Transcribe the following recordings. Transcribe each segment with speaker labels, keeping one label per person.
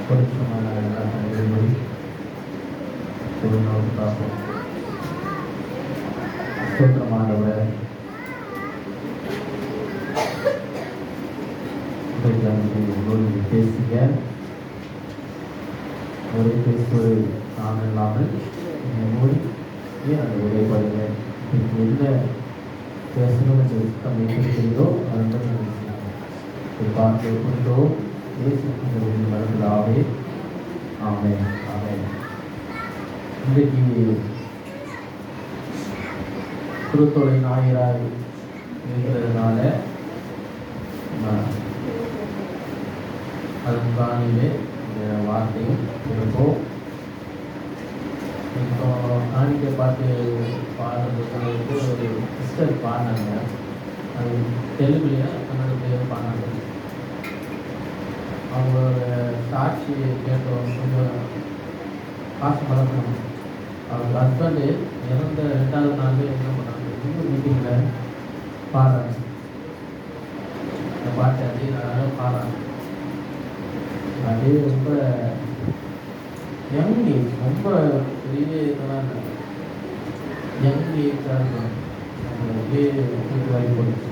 Speaker 1: ಪರಿಶ್ರಮ ಎಲ್ಲ ತಂದಿರುವುದು ಸ್ತೋತ್ರமானவர் உங்களோடு பேசுங்க. ஒரே பேசுவது நான் இல்லாமல் மூடி அந்த ஒரே பாருங்க என்ன பேசணும்னு சுத்தம் இருக்கிறதோ அதை மாதிரி பார்த்து கொண்டோ பேசுகின்ற மறந்துடாவே. ஆமென் ஆமென். இன்றைக்கு குருத்தொலை ஞாயிறாக இருக்கிறதுனால அதன் காணியிலே இந்த வார்த்தையும் இருக்கும். இப்போ காணிக்கை பாட்டு பாடுறதுக்கு ஒரு சிஸ்டர் பாடினாங்க. அது தெலுங்குலையா கன்னடத்துலையும் பாடினாங்க. அவங்களோட சாட்சி கேட்டோம். கொஞ்சம் காசு மறக்கணும். அவங்க ஹஸ்பண்டு இறந்த 2வது நாள் என்ன பண்ணாங்க, இன்னும் மீட்டிங்கில் பாடுறாங்க. இந்த பாட்டு அப்படியே நான் பாடுறாங்க. அதே ரொம்ப யங் ஏஜ், ரொம்ப பெரிய இதெல்லாம் யங் ஏஜாக இருக்கும். அப்படியே வாய்ப்பு போடுச்சு.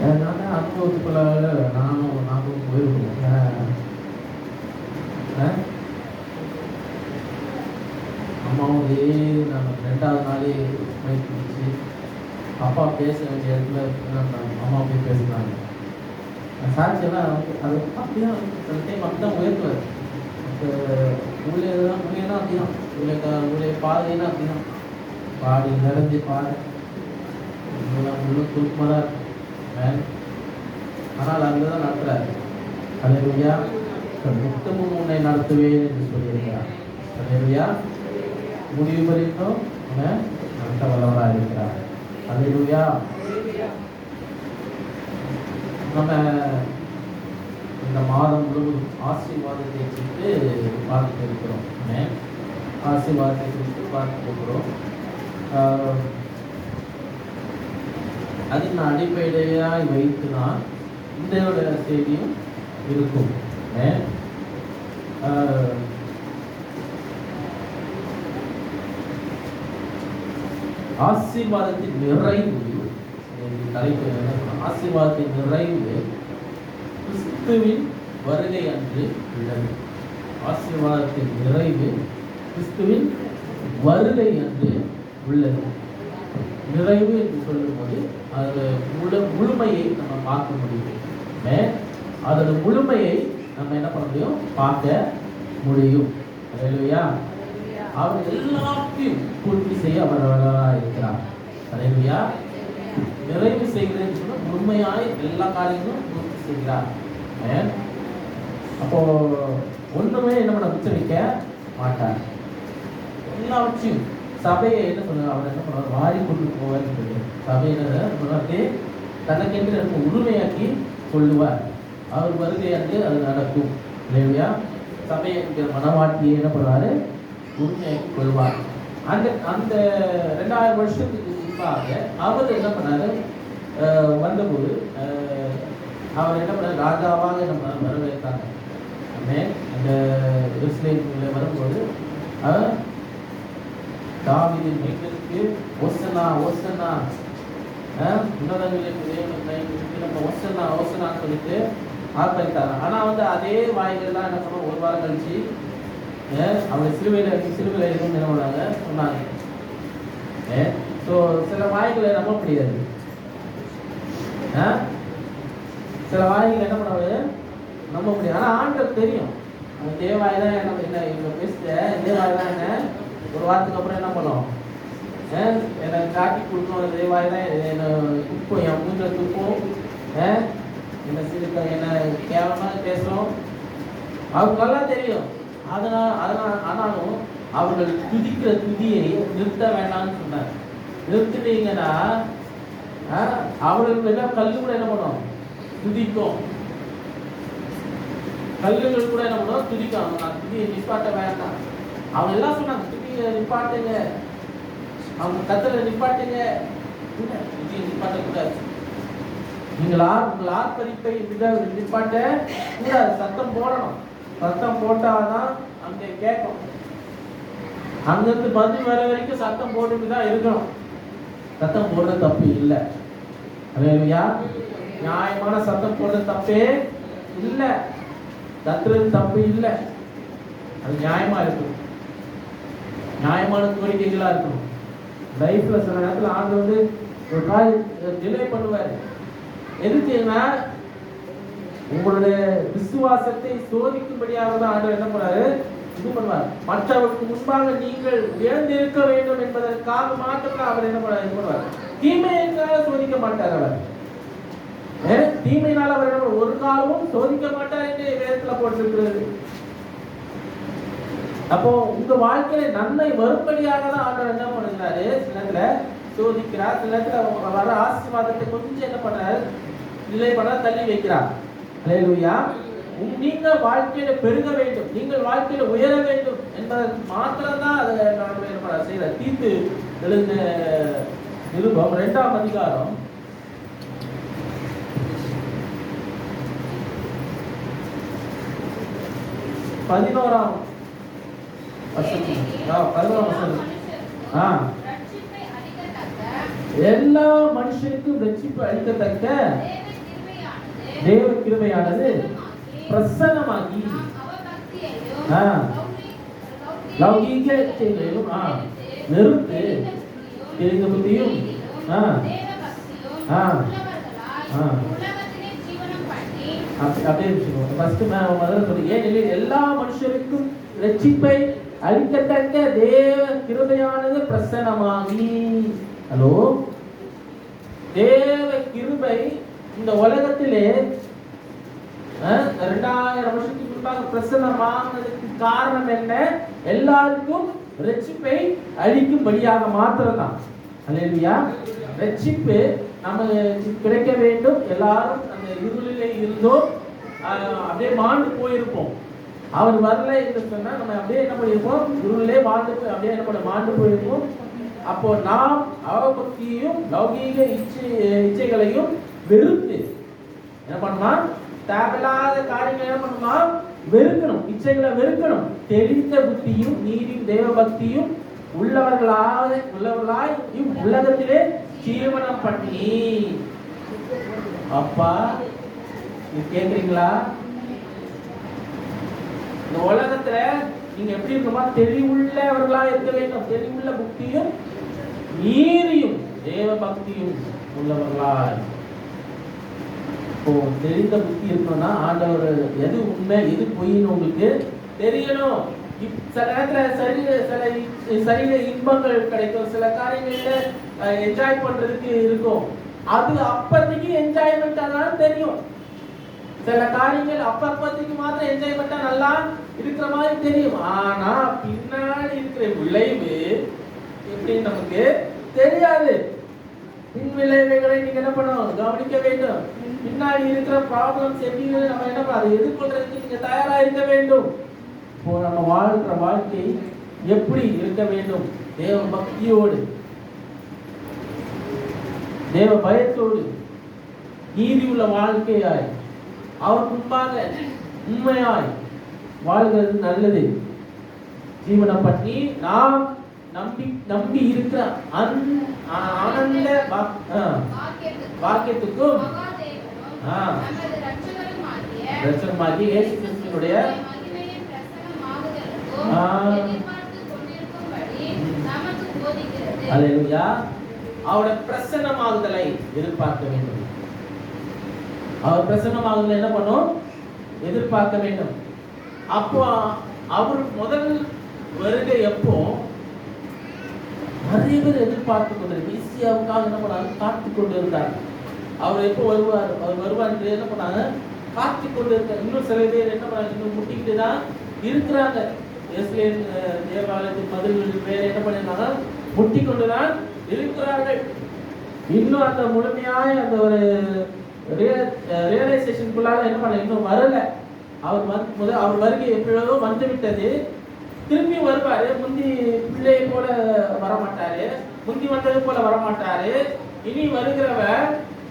Speaker 1: அதனால அனுபவத்துக்குள்ளாக நானும் போயிருக்கோம். அம்மாவும் இதே நம்ம 2வது நாளே மைக் பிடிச்சி அப்பா பேச வேண்டிய இடத்துல அம்மா போய் பேசுனாங்க. சாட்சியெல்லாம் அது அப்படிதான் சில டைம் அப்படிதான் உயர்த்துவார். ஊழியெல்லாம் அப்படிதான் ஊழிய பாதைன்னா அப்படிதான் பாடி நிறைஞ்சு பாடு உள்ள தூக்கமாக தான் இருக்கும். ஆனால் அங்கே தான் நடத்துகிறார். அல்லேலூயா. முத்தமும் உன்னை நடத்துவேன் என்று சொல்லியிருக்கிறார். அல்லேலூயா. முடிவு வரைக்கும் நடத்த வல்லவராக இருக்கிறார். அல்லேலூயா. நம்ம இந்த மாதம் முழுவதும் ஆசீர்வாதத்தை குறித்து பார்த்துட்டு இருக்கிறோம். ஆசீர்வாதத்தை குறித்து பார்த்துட்டு இருக்கிறோம். அதன் அடிப்படையாக வைத்து தான் இந்த செய்தியும் இருக்கும். ஆசீர்வாதத்தின் நிறைவு தலைப்பு ஆசீர்வாதத்தின் நிறைவு கிறிஸ்துவின் வருகை அன்று உள்ளது. ஆசீர்வாதத்தின் நிறைவு கிறிஸ்துவின் வருகை அன்று உள்ளது. நிறைவு என்று சொல்லும்போது அதோட முழுமையை நம்ம பார்க்க முடியும். அதோட முழுமையை நம்ம என்ன பண்ண முடியும், பார்க்க முடியும். அல்லேலூயா. அவர் எல்லாத்தையும் பூர்த்தி செய்ய அவர்களாக இருக்கிறார். அல்லேலூயா. நிறைவு செய்கிறேன்னு சொன்னா முழுமையாய் எல்லா காரியங்களும் பூர்த்தி செய்கிறார். அப்போ ஒண்ணுமே என்ன பண்ண உச்சரிக்க மாட்டார். எல்லாவற்றையும் சபையை என்ன பண்ணுவார், அவர் என்ன பண்ணுவார், வாரி கொண்டு போவார். சபையை தனக்கென்று உரிமையாக்கி கொள்ளுவார். அவர் வருகை அன்று அது நடக்கும். இல்லையா? சபையை மனவாட்டியை என்ன பண்ணுவாரு, உரிமையாக்கி கொள்வார். அந்த 2000 வருஷத்துக்கு முன்பாக அவர் என்ன பண்ணாரு, வந்தபோது அவர் என்ன பண்ணார், ராஜாவாக நம்ம வரவேற்றாங்க. அந்த எருசலேமுக்குள்ளே வரும்போது தாவீதின் மீட்புக்கு ஓசனா ஓசனா, உன்னதங்களுக்கு நம்ம ஓசனா ஓசனான்னு சொல்லிட்டு ஆர்ப்பரித்தாங்க. ஆனால் அதே வாய்கள்லாம் என்ன பண்ணோம், ஒரு வாரம் கழிச்சு அவங்களை சிலுவையில் இருக்குன்னு என்ன பண்ணாங்க சொன்னாங்க. ஸோ சில வாய்களை நம்ப முடியாது. சில வாய்கள் என்ன பண்ணாது நம்ப முடியாது. ஆனால் ஆண்டவர் தெரியும். அந்த தேவாய் தான் என்ன இவங்க பேசுகிற தேவாய் தான் என்ன ஒரு வாரத்துக்கு அப்புறம் என்ன பண்ணும், என்னை காட்டி கொடுக்கணும். தேவாய் தான் என்னை துப்போம், என் மூஞ்சில் துப்போம், என்ன சிறுக்க என்ன கேவலமாக பேசுகிறோம். அவருக்கு நல்லா தெரியும். ஆனாலும் அவர்கள் துதிக்கிற துதியை நிறுத்த வேண்டாம்னு சொன்னார். நிறுத்தினீங்கன்னா அவர்கள் என்ன கல்லு கூட என்ன பண்ணும், துதிக்கும். கல்லுகள் கூட என்ன பண்ணும், துதிக்கும். நான் துதியை நிப்பாட்ட வேண்டாம். அவங்க எல்லாம் சொன்னாங்க, துதியை நிப்பாட்டுங்க, அவங்க கத்தலை நிப்பாட்டுங்க. துதியை நிப்பாட்டக்கூடாது. நீங்கள் உங்கள் ஆர்ப்பரிப்பை நிப்பாட்ட கூடாது. சத்தம் போடணும். சத்தம் போட்டாதான் அங்கே கேட்கும். அங்கிருந்து பதில் வர வரைக்கும் சத்தம் போட்டுட்டு தான் இருக்கணும். சத்தம் போடுறது தப்பு இல்லை. அல்லேலூயா. நியாயமான சத்தம் போடுறது தப்பே இல்லை. கத்துறது தப்பு இல்லை. அது நியாயமா இருக்கும். நியாயமான கோரிக்கைகளா இருக்கணும். லைஃப்ல சில நேரத்தில் ஆண்டு ஒரு காரியம் டிலே பண்ணுவார். எதுக்குன்னா உங்களுடைய விசுவாசத்தை சோதிக்கும்படியாக தான் ஆண்டவர் என்ன பண்ணாரு, இது பண்ணுவார். மற்றவருக்கு முன்பாக நீங்கள் உயர்ந்திருக்க வேண்டும் என்பதற்காக மாத்திரம் அவர் என்ன பண்ணார், இது பண்ணுவார். தீமையினால சோதிக்க மாட்டார். அவர் தீமையினால் அவர் என்ன ஒரு காலமும் சோதிக்க மாட்டார் என்று வேதத்துல போட்டிருக்கிறது. அப்போ உங்க வாழ்க்கையில நன்மை வரும்படியாக தான் ஆண்டவர் என்ன பண்ணுகிறாரு, சில நேரத்துல சோதிக்கிறார். சில நேரத்துல வர ஆசீர்வாதத்தை கொஞ்சம் என்ன பண்றாரு, இல்லை பண்ண தள்ளி வைக்கிறார். அல்லேலூயா. நீங்க வாழ்க்கையில பெருக வேண்டும், நீங்கள் வாழ்க்கையில உயர வேண்டும் என்பதற்கு மாத்திரம் தான் அதை நான் செய்யற. தீத்து எழுந்த நிருபம் 2ஆம் அதிகாரம் 11ஆம் வசனம். எல்லா மனுஷருக்கும் ரட்சிப்பு அளிக்கத்தக்க தேவ கிருபையானது பிரசன்னமாகி லௌகீகத்தையும் நிறுத்து தெரிந்த புத்தியும் எல்லா மனுஷருக்கும் ரட்சிப்பை அளிக்கத்தக்க தேவ கிருபையானது பிரசன்னமாகி. ஹலோ, தேவ கிருபை இந்த உலகத்திலே 2000 வருஷத்துக்கு முன்பாக பிரசன்னமானதுக்கு காரணம் என்ன? எல்லாருக்கும் ரட்சிப்பை அளிக்கும்படியாக மாத்திரம்தான். அல்லேலூயா. ரட்சிப்பு நமக்கு கிடைக்க வேண்டும். எல்லாரும் அந்த இருளிலே இருந்தோம், அப்படியே மாண்டு போயிருப்போம். அவர் வரல என்று சொன்னா நம்ம அப்படியே என்ன பண்ணிருப்போம், இருளிலே வாழ்ந்து போய் அப்படியே என்ன பண்ண மாண்டு போயிருப்போம். அப்போ நாம் அவபக்தியையும் லௌகீக இச்சைகளையும் வெறுத்து என்ன பண்ணுமா, தேவையில்லாத காரியங்களை என்ன பண்ணுமா, வெறுக்கணும். இச்சைகளை வெறுக்கணும். தெளிந்த புத்தியும் நீதியும் தேவ பக்தியும் உள்ளவர்களாய் உலகத்திலே ஜீவனம் பண்ணி. அப்பா, நீ கேக்குறீங்களா? இந்த உலகத்துல நீங்க எப்படி இருக்குமா, தெளிவுள்ளவர்களா இருக்க வேண்டும். தெளிவுள்ள புத்தியும் நீதியும் தேவ பக்தியும் உள்ளவர்களாய். இப்போ தெரிந்த புத்தி இருக்கணும்னா ஆண்டவர் எது உண்மை எது பொய்ன்னு உங்களுக்கு தெரியணும். சில நேரத்துல சரீர இன்பங்கள் கிடைக்கும், சில காரியங்கள்ல என்ஜாய் பண்றதுக்கு இருக்கும். அது அப்பதைக்கு என்ஜாய்மெண்டா தான் தெரியும். சில காரியங்கள் அப்பதைக்கு மாத்திரம் என்ஜாய்மெண்டா நல்லா இருக்கிற மாதிரி தெரியும். ஆனா பின்னாடி இருக்கிற விளைவு எப்படி நமக்கு தெரியாது. பின் விளைவுகளை நீங்க என்ன பண்ணணும், கவனிக்க வேண்டும். பின்னாடி இருக்கிற ப்ராப்ளம்ஸ் எப்படி நம்ம என்ன பண்ண அதை எதிர்கொள்றதுக்கு நீங்க தயாரா இருக்க வேண்டும். இப்போ நம்ம வாழ்கிற வாழ்க்கை எப்படி இருக்க வேண்டும்? தேவ பக்தியோடு, தேவ பயத்தோடு, நீதி உள்ள வாழ்க்கையாய், அவர் முன்பாக உண்மையாய் வாழ்கிறது நல்லது. ஜீவனை பற்றி நாம் நம்பி இருக்கிற ஆனந்த வாக்கியத்துக்கும் ரட்சகமாகிய இயேசு கிறிஸ்துவினுடைய அல்லேலூயா, அவருடைய பிரசன்னமாகுதலை எதிர்பார்க்க வேண்டும். அவர் பிரசன்னமாகுதலை என்ன பண்ணும், எதிர்பார்க்க வேண்டும். அப்போ அவர் முதல் வருகை எப்போ நிறைய பேர் எதிர்பார்த்து கொண்டிருந்தார். ஈசியாவுக்காக என்ன பண்ணாங்க, காத்து கொண்டு இருந்தார். அவர் எப்போ வருவார், அவர் வருவார் என்று என்ன பண்ணாங்க, காத்து கொண்டு இருக்கார். இன்னும் சில பேர் என்ன பண்ணாங்க, இன்னும் முட்டிக்கிட்டு தான் இருக்கிறாங்க. எஸ்லேன் தேவாலயத்தின் மதில்களின் பேர் என்ன பண்ணிருந்தாங்க, முட்டி கொண்டுதான் இருக்கிறார்கள். இன்னும் அந்த முழுமையாய அந்த ஒரு ரியலைசேஷனுக்குள்ளாக என்ன பண்ண இன்னும் வரல. அவர் வருகை எப்பொழுதோ வந்து விட்டது. திரும்பி வருவாரு. முந்தி பிள்ளையை போல வரமாட்டாரு, முந்தி வந்தது போல வரமாட்டாரு. இனி வருகிறவர்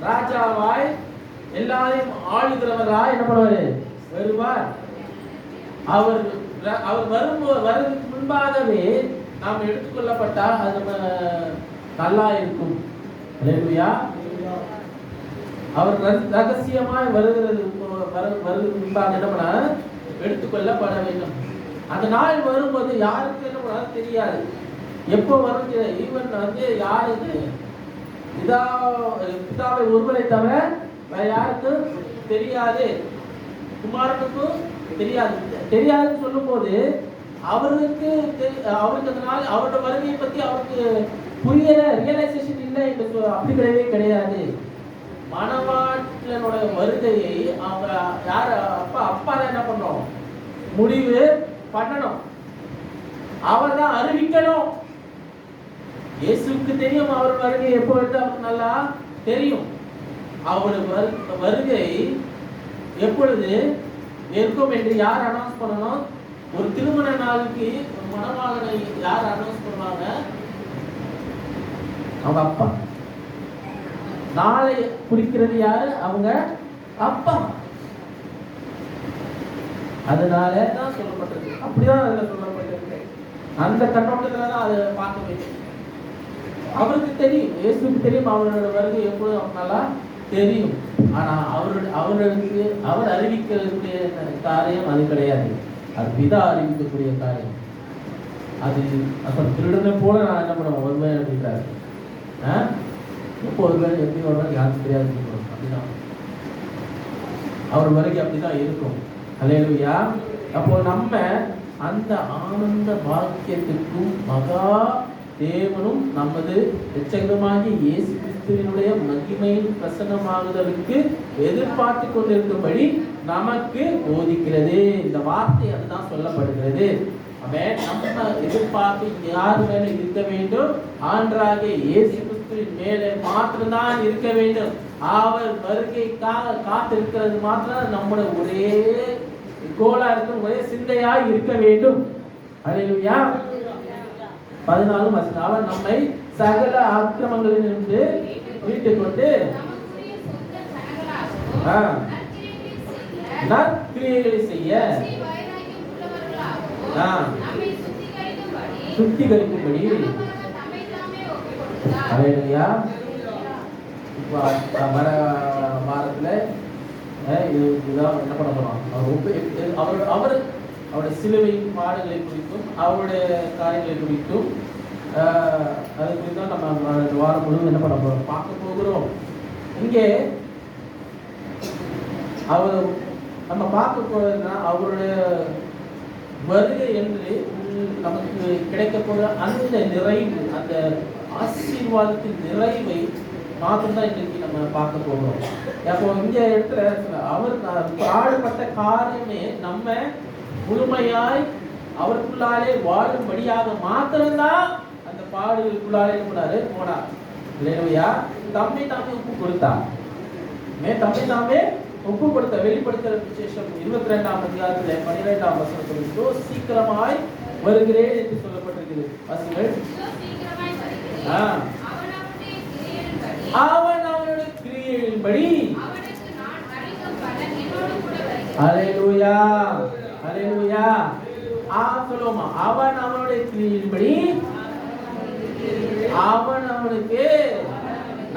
Speaker 1: ராஜாவாய் எல்லாரையும் ஆளுகிறவரா என்ன பண்ணுவாரு? வருவார். அவர் வருவதற்கு முன்பாகவே நாம் எடுத்துக்கொள்ளப்பட்டால் அது நல்லா இருக்கும். அல்லேலூயா. அவர் ரகசியமாய் வருவதற்கு முன்பாக என்ன பண்ண எடுத்துக்கொள்ளப்பட வேண்டும். அந்த நாள் வரும்போது யாருக்கு என்ன பண்ண தெரியாது, எப்போ வரும். ஈவன் யாருக்கு பிதாவை ஒருவரை தவிர வேற யாருக்கும் தெரியாது, குமாரனுக்கும் தெரியாதுன்னு சொல்லும் போது அவருக்கு அதனால அவரோட வருகையை பத்தி அவருக்கு புரியல, ரியலைசேஷன் இல்லை என்று அப்படி கிடையாது. மணவாளனோட வருகையை அவங்க யார் அப்பா தான் என்ன பண்ணணும், முடிவு பண்ணணும். அவர் தான் அறிவிக்கணும். இயேசுக்கு தெரியும் அவர் வருகை எப்போ வருது, அவருக்கு நல்லா தெரியும். அவருடைய வருகை எப்பொழுது இருக்கும் என்று யார் அனௌன்ஸ் பண்ணணும்? ஒரு திருமண நாளுக்கு ஒரு மணவாளனை யார் அனௌன்ஸ் பண்ணுவாங்க? அவங்க அப்பா. நாளை குறிக்கிறது யாரு? அவங்க அப்பா. அதனால தான் சொல்லப்பட்டிருக்கு, அப்படிதான் அதுல சொல்லப்பட்டிருக்கு. அந்த கண்ணோட்டத்துல தான் அதை பார்க்க வேண்டும். அவருக்கு தெரியும், இயேசுக்கு தெரியும் அவரோட வருகை எப்பொழுது நல்லா தெரியும். ஆனா அவர்களுக்கு அவர் அறிவிக்கக்கூடிய காரியம் அது கிடையாது, அது பிதா அறிவிக்கக்கூடிய காரியம். அது அப்புறம் திருடனை போல நான் என்ன பண்ணுவேன் வருவேன் அப்படின்றாரு. எப்போ வருவேன் எப்படி வருவேன் யாருக்கு தெரியாது அப்படிதான் அவர் வருகை அப்படிதான் இருக்கும். அல்லேலூயா. அப்போ நம்ம அந்த ஆனந்த பாக்கியத்திற்கும் மகா தேவனும் நமது இரட்சகருமாகிய இயேசு கிறிஸ்துவினுடைய மகிமையின் பிரசன்னமாகுதலுக்கு எதிர்பார்த்து கொண்டிருக்கும்படி நமக்கு போதிக்கிறது. இந்த வார்த்தை அதுதான் சொல்லப்படுகிறது. நம்ம எதிர்பார்ப்பு யார் மேல இருக்க வேண்டும்? ஆண்டவராகிய இயேசு கிறிஸ்துவின் மேலே மாத்திரம்தான் இருக்க வேண்டும். அவர் வருகைக்காக காத்திருக்கிறது மாத்திரம் நம்முடைய ஒரே கோலா இருக்கும், ஒரே சிந்தையாய் இருக்க வேண்டும். அல்லேலூயா. 14 வசனம், அவர் நம்மை சகல அக்கிரமங்களிலிருந்து மீட்டுக் கொண்டு நற்கிரியைகளை செய்ய சுத்திகரிக்கும்படி. அல்லேலூயா. வர வாரத்துல இதுதான் என்ன பண்ண போறோம்? அவருடைய சிலுவை பாடுகளை குறித்தும் அவருடைய காரியங்களை குறித்தும் அது குறித்தும் நம்ம வாரம் முழுவதும் என்ன பண்ண போறோம், பார்க்க போகிறோம். இங்கே அவர் நம்ம பார்க்க போறதுன்னா அவருடைய வருகை என்று நமக்கு கிடைக்க போகிற அந்த நிறைவு, அந்த ஆசீர்வாதத்தின் நிறைவை மாத்திரம்தான் இன்னைக்கு நம்ம பார்க்க போகிறோம். அப்போ இங்க இடத்துல அவர் பாடுபட்ட காரியமே நம்ம முழுமையாய் அவருக்குள்ளாலே வாழும்படியாக மாத்திரம்தான் அந்த பாடுகளுக்குள்ளாலே போனார். இல்லையா? தம்மை தாமே ஒப்பு கொடுத்தார். தம்மை ஒப்பு கொடுத்த வெளிப்படுத்தல் விசேஷம் 22ஆம் அதிகாரத்திலே 12ஆம் வசனத்தில் சீக்கிரமாய் வருகிறேன் என்று சொல்லப்பட்டிருக்கிறது. வாசிங்கள். அவன் அவனுடைய கிரியையின்படி. அல்லேலூயா. அல்லேலூயா. சொல்லுமா, அவன் அவனுடைய கிரியையின்படி அவன் அவனுக்கு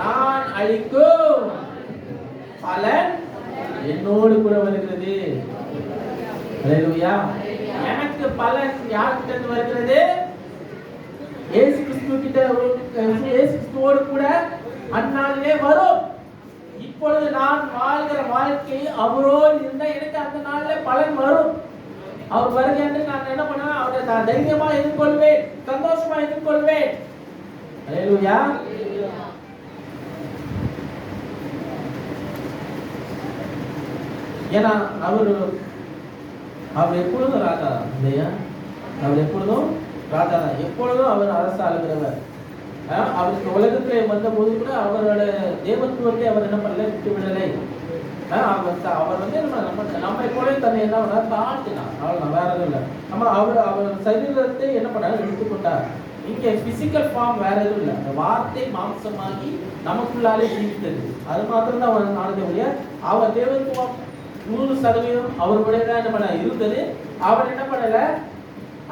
Speaker 1: நான் அளிக்கும் பலன் என்னோடு கூட வருகிறது. அல்லேலூயா. எனக்கு பலன் யார்கிட்ட வருகிறது? இயேசு கிறிஸ்துவோடு கூட அந்நாளிலே வரும். இப்பொழுது நான் வாழ்கிற வாழ்க்கை அவரோடு இருந்தா எனக்கு அந்த நாளிலே பலன் வரும். அவர் வருகை என்று நான் என்ன பண்ணுவேன்? அவரை நான் தைரியமா எதிர்கொள்வேன், சந்தோஷமா எதிர்கொள்வேன். அல்லேலூயா. ஏன்னா அவர் எப்பொழுதும் ராஜா இல்லையா? அவர் எப்பொழுதும் ராஜா தான், எப்பொழுதும் அவர் அரசாளுகிறவர். அவருக்கு உலகத்திலே வந்த போது கூட அவரோட தேவத்துவத்தை அவர் என்ன பண்ணல, விட்டு விடலை. அவர் நம்ம போல தன்னை என்ன தாழ்த்தினார். அவ்வளவு வேற எதுவும் இல்லை. அவர் சரீரத்தை என்ன பண்ணார், எடுத்துக்கொண்டார். இங்க பிசிக்கல் ஃபார்ம் வேற எதுவும் இல்லை. அந்த வார்த்தை மாம்சமாகி நமக்குள்ளாலே ஜீவித்தது, அது மாத்திரம் தான் நாளுடைய அவர் தேவத்துவம் 100% அவருடைய தான் என்ன பண்ண இருந்தது. அவர் என்ன பண்ணல,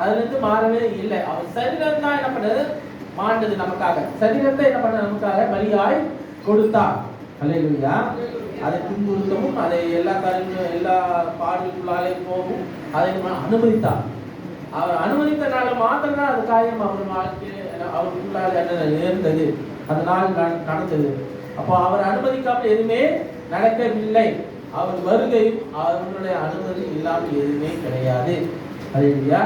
Speaker 1: அதுல இருந்து மாறவே இல்லை. அவர் சரீரம் தான் என்ன பண்ணது, மாண்டது நமக்காக. சரீரத்தை என்ன பண்ண நமக்காக பலியாய் கொடுத்தார். அல்லேலூயா. அதை துன்புறுத்தவும், அதை எல்லா காரியங்களும் எல்லா பாடுகளுக்குள்ளாலே போகவும் அதை அனுமதித்தார். அவர் அனுமதித்தனால மாத்திரம்தான் அது காரியம் அவர் வாழ்க்கையில் அவருக்குள்ளாலே நேர்ந்தது, அதனால் நடந்தது. அப்போ அவர் அனுமதிக்காமல் எதுவுமே நடக்கவில்லை. அவர் வருகையும் அவர்களுடைய அனுமதி இல்லாமல் எதுவுமே கிடையாது. அல்லேலூயா.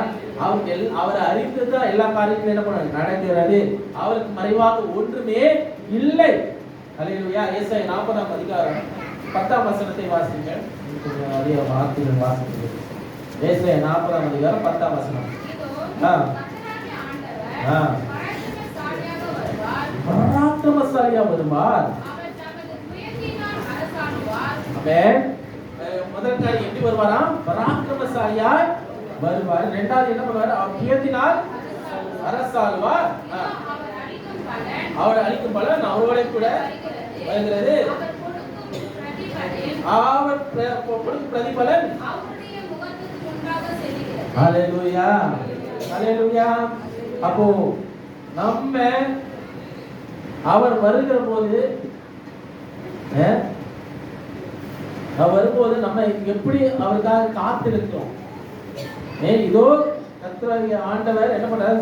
Speaker 1: அவர் அறிந்துதான் எல்லா காரியங்களும் என்ன பண்ண நடக்கிறது. அவருக்கு மறைவாக ஒன்றுமே இல்லை. அல்லேலூயா. ஏசாயா 40ஆம் அதிகாரம் 10ஆம் வசனத்தை வாசிங்க. நிறைய வார்த்தைகள் வாசிங்க. ஏசாயா 40ஆம் அதிகாரம் 10ஆம் வசனம். பராக்கிரமசாலியா வருவார். முதல் காரியம் எப்படி வருவாராம், பராக்கிரமசாலியா வருவார். இரண்டாவது என்ன பண்ணுவார், அவர் புயத்தினால் அரசாளுவார். அவர் அளிக்கும் பலன் அவரோட கூட வருகிறது. அவர் கொடுக்கும் பிரதிபலன். ஹல்லேலூயா, ஹல்லேலூயா. அப்போ நம்ம அவர் வருகிற போது வரும்போது நம்ம எப்படி அவருக்காக காத்திருக்கிறோம். இதோ கர்த்தராகிய ஆண்டவர் என்ன பண்றாரு,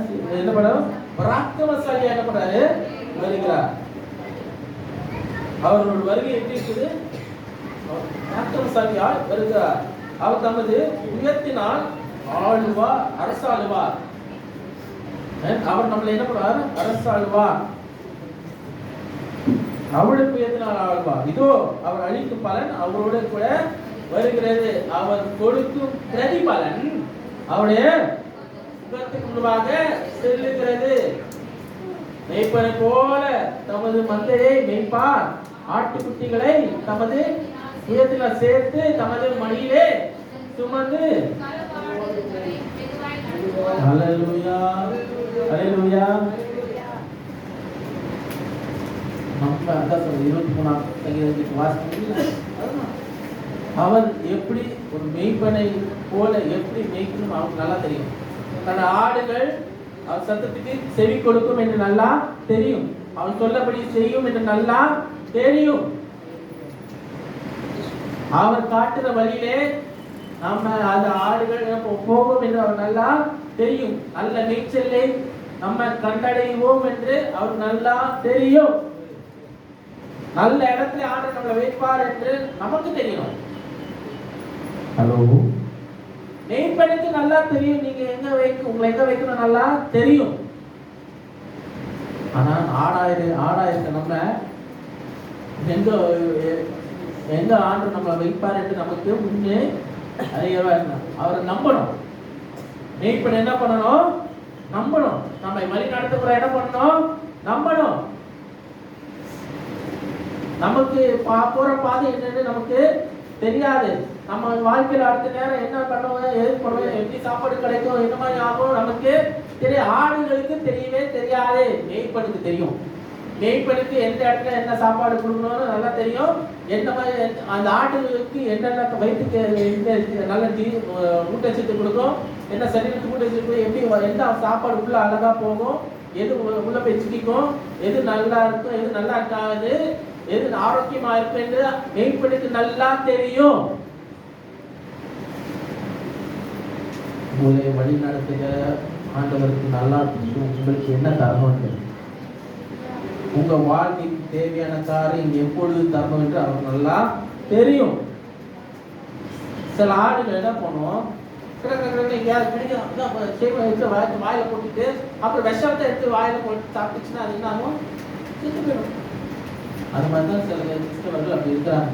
Speaker 1: பராக்கிரமசாலியா என்ன பண்றாரு, வருகிறார். அவரோட வருகை எப்படி இருக்குது, பராக்கிரமசாலியா வருகிறார். அவர் தமது உயர்த்தினால் ஆளுவார், அரசாளுவார். அவர் நம்மளை என்ன பண்றார், அரசாளுவார். அவருடைய உயர்த்தினால் ஆளுவார். இதோ அவர் அளிக்கும் பலன் அவரோட கூட வருகிறது. அவர் கொடுக்கும் பிரதிபலன் அவருடைய முகத்துக்கு முன்பாக செல்லுகிறது. மேய்ப்பனை போல தமது மந்தையை மேய்ப்பார். ஆட்டுக்குட்டிகளை தமது உயரத்தில் சேர்த்து தமது மடியிலே சுமந்து. ஹல்லேலூயா, ஹல்லேலூயா. நம்ம அதான் 23ஆம் சங்கீதத்துக்கு வாசிக்கிறீங்க. அவர் எப்படி ஒரு மேய்ப்பனை போல எப்படி மேய்க்கணும் அவருக்கு நல்லா தெரியும். தன் ஆடுகள் அவர் சத்தத்துக்கு செவி கொடுக்கும் என்று நல்லா தெரியும். அவன் சொல்லபடி செய்யும் என்று நல்லா தெரியும். அவர் காட்டுற வழியிலே நம்ம அந்த ஆடுகள் போகும் என்று அவர் நல்லா தெரியும். நல்ல மேய்ச்சலை நம்ம கண்டடைவோம் என்று அவர் நல்லா தெரியும். நல்ல இடத்துல ஆடு நம்மளை வைப்பார் என்று நமக்கு தெரியும். ஹலோ, மேய்ப்பனுக்கு நல்லா தெரியும் நீங்க எங்க உங்களை எங்க வைக்கணும் நல்லா தெரியும். ஆனா ஆடாயிருக்க நம்ம எங்க ஆண்டு நம்மளை வைப்பார் என்று நமக்கு முன்னே அறியவா இருந்தார். அவரை நம்பணும். மேய்ப்பன் என்ன பண்ணணும், நம்பணும். நம்ம வழி நடத்துகிற என்ன பண்ணணும், நம்பணும். நமக்கு போற பாதை என்னன்னு நமக்கு தெரியாது. நம்ம வாழ்க்கையில அடுத்த நேரம் என்ன பண்ணுவோம், எது பண்ணுவோம், எப்படி சாப்பாடு கிடைக்கும், என்ன மாதிரி ஆகும் நமக்கு தெரியும். ஆடுகளுக்கு தெரியவே தெரியாது, மேய்ப்பனுக்கு தெரியும். மேய்ப்பனுக்கு எந்த இடத்துல என்ன சாப்பாடு கொடுக்கணும்னு நல்லா தெரியும். என்ன மாதிரி அந்த ஆடுகளுக்கு என்னென்ன வயிற்றுக்கு நல்ல ஊட்டச்சத்து கொடுக்கும், என்ன சரீரத்துக்கு ஊட்டச்சத்து, எப்படி எந்த சாப்பாடு உள்ள அழகா போகும், எது உள்ள போய் சிக்கிக்கும், எது நல்லா இருக்கும், எது நல்லா இருக்காது, எது ஆரோக்கியமா இருக்கு என்று மேய்ப்பனுக்கு நல்லா தெரியும். உங்களை வழி நடத்துகிற ஆண்டவருக்கு நல்லா தெரியும் உங்களுக்கு என்ன தரணும், உங்க வாழ்க்கைக்கு தேவையான காரியம் எப்பொழுது தரணும் என்று அவருக்கு நல்லா தெரியும். சில ஆடுகள் என்ன பண்ணுவோம், வாயில போட்டுட்டு அப்புறம் விஷத்தை எடுத்து வாயில போட்டு சாப்பிட்டுச்சுன்னா அது என்ன ஆகும், செத்து போயிடும். அது மாதிரிதான் சில கிறிஸ்தவர்கள் அப்படி இருக்கிறாங்க.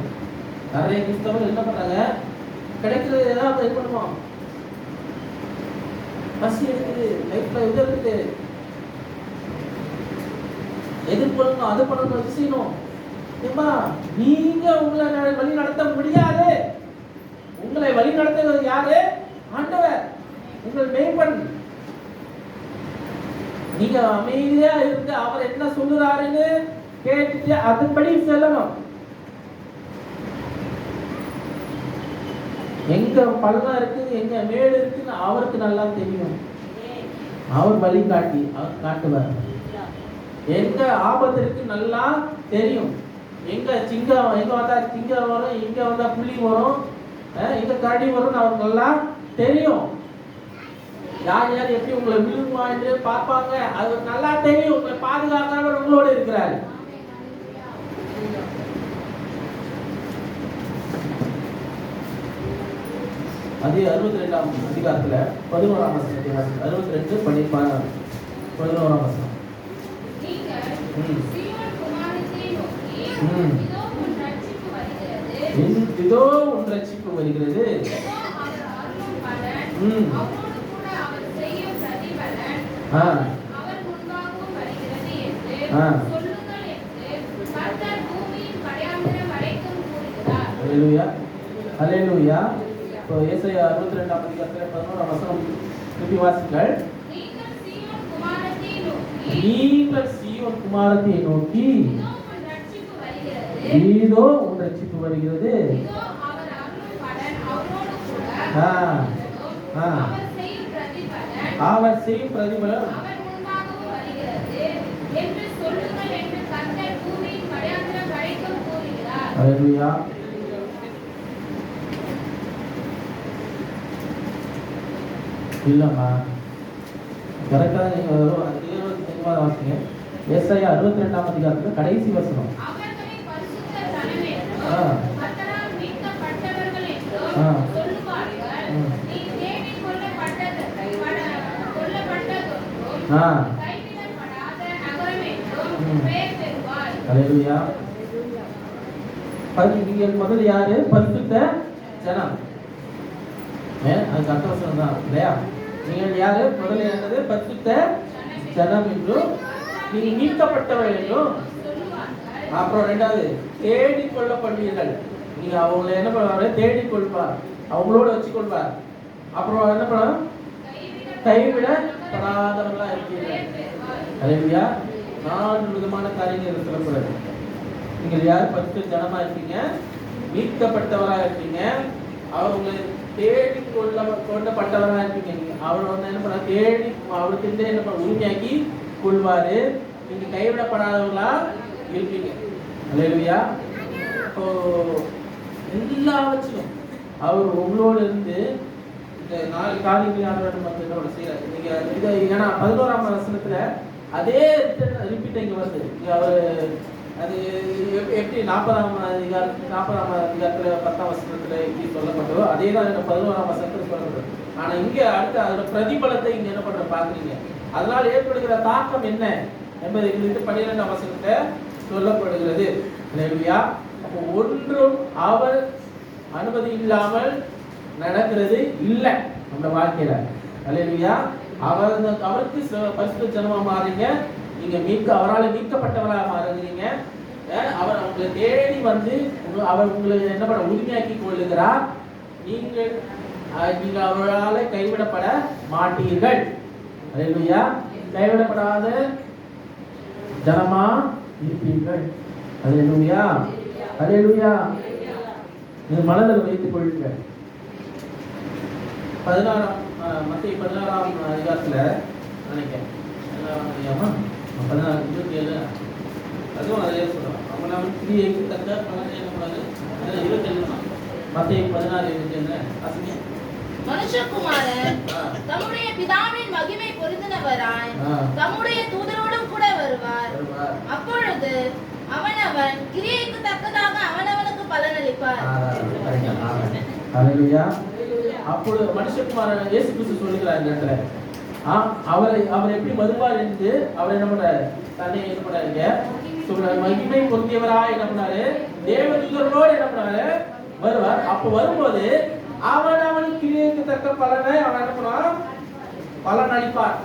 Speaker 1: நிறைய கிறிஸ்தவர்கள் என்ன பண்றாங்க, கிடைக்கிறது ஏதாவது இது பண்ணுவோம், பசி இருக்குது, லைஃப்ல இது இருக்குது, எதிர்கொள்ளணும், அது பண்ணணும், இது செய்யணும். நீங்க உங்களை வழி நடத்த முடியாது. உங்களை வழி நடத்துவது யாரு, ஆண்டவர், உங்கள் மேய்ப்பன். நீங்க அமைதியா இருந்து அவர் என்ன சொல்லுறாருன்னு கேட்டுட்டு அதுபடி செல்லணும். எங்க பள்ளம் இருக்கு எங்க மேடு இருக்குன்னு அவருக்கு நல்லா தெரியும். அவர் வழி காட்டி அவர் காட்டுவார். எங்க ஆபத்து இருக்கு நல்லா தெரியும். எங்க எங்க வந்தா சிங்கம் வரும், எங்க வந்தா புலி வரும், எங்க கரடி வரும் அவருக்கு நல்லா தெரியும். யார் யார் எப்படி உங்களை விழுமான்னு பார்ப்பாங்க அது நல்லா தெரியும். உங்களை பாதுகாக்கிறவர் உங்களோட இருக்கிறாரு. அதே 62ஆம் அதிகாரத்துல 11ஆம் வசனத்தை 62 11ஆம் வசனம். இதோ உன் ரட்சிப்பு வருகிறது. அல்லேலூயா. இப்போ ஏசாயா 62ஆம் அதிகாரத்துல 11ஆம் வசனம் திருப்பி வாசிங்கள். நீங்கள் சீயோன் குமாரத்தை நோக்கி இதோ உன் ரட்சிப்பு வருகிறது. அவர் செய்யும் பிரதிபலன் அல்லேலூயா. இல்லம்மா கரெக்டா நீங்க வாசிங்க. ஏசாயா 62ஆம் அதிகாரத்துல கடைசி வசனம். அல்லேலூயா. நீங்கள் முதல்ல யாரு? பரிசுத்த ஜனம். அதுக்கு அர்த்த வசனம் தான் இல்லையா? நீங்கள் யாரு? முதல்ல என்னது? பரிசுத்த ஜனம் என்றும் நீங்க மீட்கப்பட்டவர் என்றும். அப்புறம் ரெண்டாவது தேடி கொள்ளப்படுவீர்கள். நீங்க அவங்களை என்ன பண்ணுவாரு? தேடி கொள்வார், அவங்களோட வச்சு கொள்வார். அப்புறம் என்ன பண்ண? கைவிடப்படாதவர்களா இருக்கீர்கள். அல்லேலூயா. 4 விதமான காரியங்கள் சொல்லப்படுது. நீங்கள் யார்? பரிசுத்த ஜனமா இருக்கீங்க, மீட்கப்பட்டவரா இருக்கீங்க, அவங்களை தேடி கொள்ளப்பட்டவரா இருக்கீங்க. அவர் வந்து என்ன பண்ண? தேடி அவருக்கு என்ன பண்ண? உரிமையாக்கி கொள்வாரு. நீங்க கைவிடப்படாதவங்களா இருப்பீங்க. அல்லேலூயா. இப்போ எல்லாவற்றிலும் அவர் உங்களோடு இருந்து இந்த 4 காரியங்களை ஆண்டவர் செய்யறாரு. நீங்க இதை ஏன்னா 11ஆம் வசனத்துல அதே ரிப்பீட் இங்க வருது. அவர் அது எப்படி 40ஆம் அதிகாரத்துல 10ஆம் வசனத்துல இப்படி சொல்லப்பட்டதோ அதே தான் 11ஆம் வசனத்துல சொல்லப்பட்டது. ஆனா இங்க அடுத்த அதோட பிரதிபலத்தை இங்க என்ன பண்ற பாக்குறீங்க. அதனால் ஏற்படுகிற தாக்கம் என்ன என்பதை குறித்து 12ஆம் வசனத்தை சொல்லப்படுகிறது. அல்லேலூயா. அப்போ ஒன்றும் அவர் அனுமதி இல்லாமல் நடக்கிறது இல்லை நம்ம வாழ்க்கையில. அல்லேலூயா. அவருக்கு பரிசுத்த ஜனமா மாறுறீங்க. நீங்க அவரால் மீட்கப்பட்டவராக மாறுகிறீங்க. அவர் உங்களை தேடி வந்து அவர் உங்களை என்ன பண்ண? உரிமையாக்கி கொள்ளுகிறார். நீங்கள் அவரால் கைவிடப்பட மாட்டீர்கள். அல்லேலூயா. கைவிடப்படாத ஜனமா இருப்பீர்கள். அல்லேலூயா. அல்லேலூயா. இது மனதில் வைத்துக் கொள்ளுங்கள். 16ஆம் அதிகாரத்துல நினைக்கிறேன் 16:27 அதுவும் அதே சொல்றோம். அவங்க நம்ம கிரியைக்கு தக்க பலன் செய்யக்கூடாது. 27 மத்தேயு 16:27 வாசிங்க.
Speaker 2: மனுஷகுமாரன் தம்முடைய பிதாவின் மகிமை பொருந்தினவராய் தம்முடைய தூதரோடும் கூட வருவார். அப்பொழுது அவனவன் கிரியைக்கு தக்கதாக அவனவனுக்கு பலனளிப்பார்.
Speaker 1: அல்லேலூயா. அப்பொழுது மனுஷகுமாரன் இயேசு கிறிஸ்து சொல்லுகிறார் இந்த இடத்துல. அவர் எப்படி வருவார் என்று அவர் என்ன பண்ணாரு? தன்னை என்ன பண்ணாரு? மகிமை பொருந்தியவராய் என்ன பண்ணாரு? தேவதூதர்களோடு என்ன பண்ணாரு? வருவார். அப்ப வரும்போது அவனுக்கு கிரியைக்கு தக்க பலனை அவன் என்ன பண்ணுவான்? பலன் அளிப்பார்.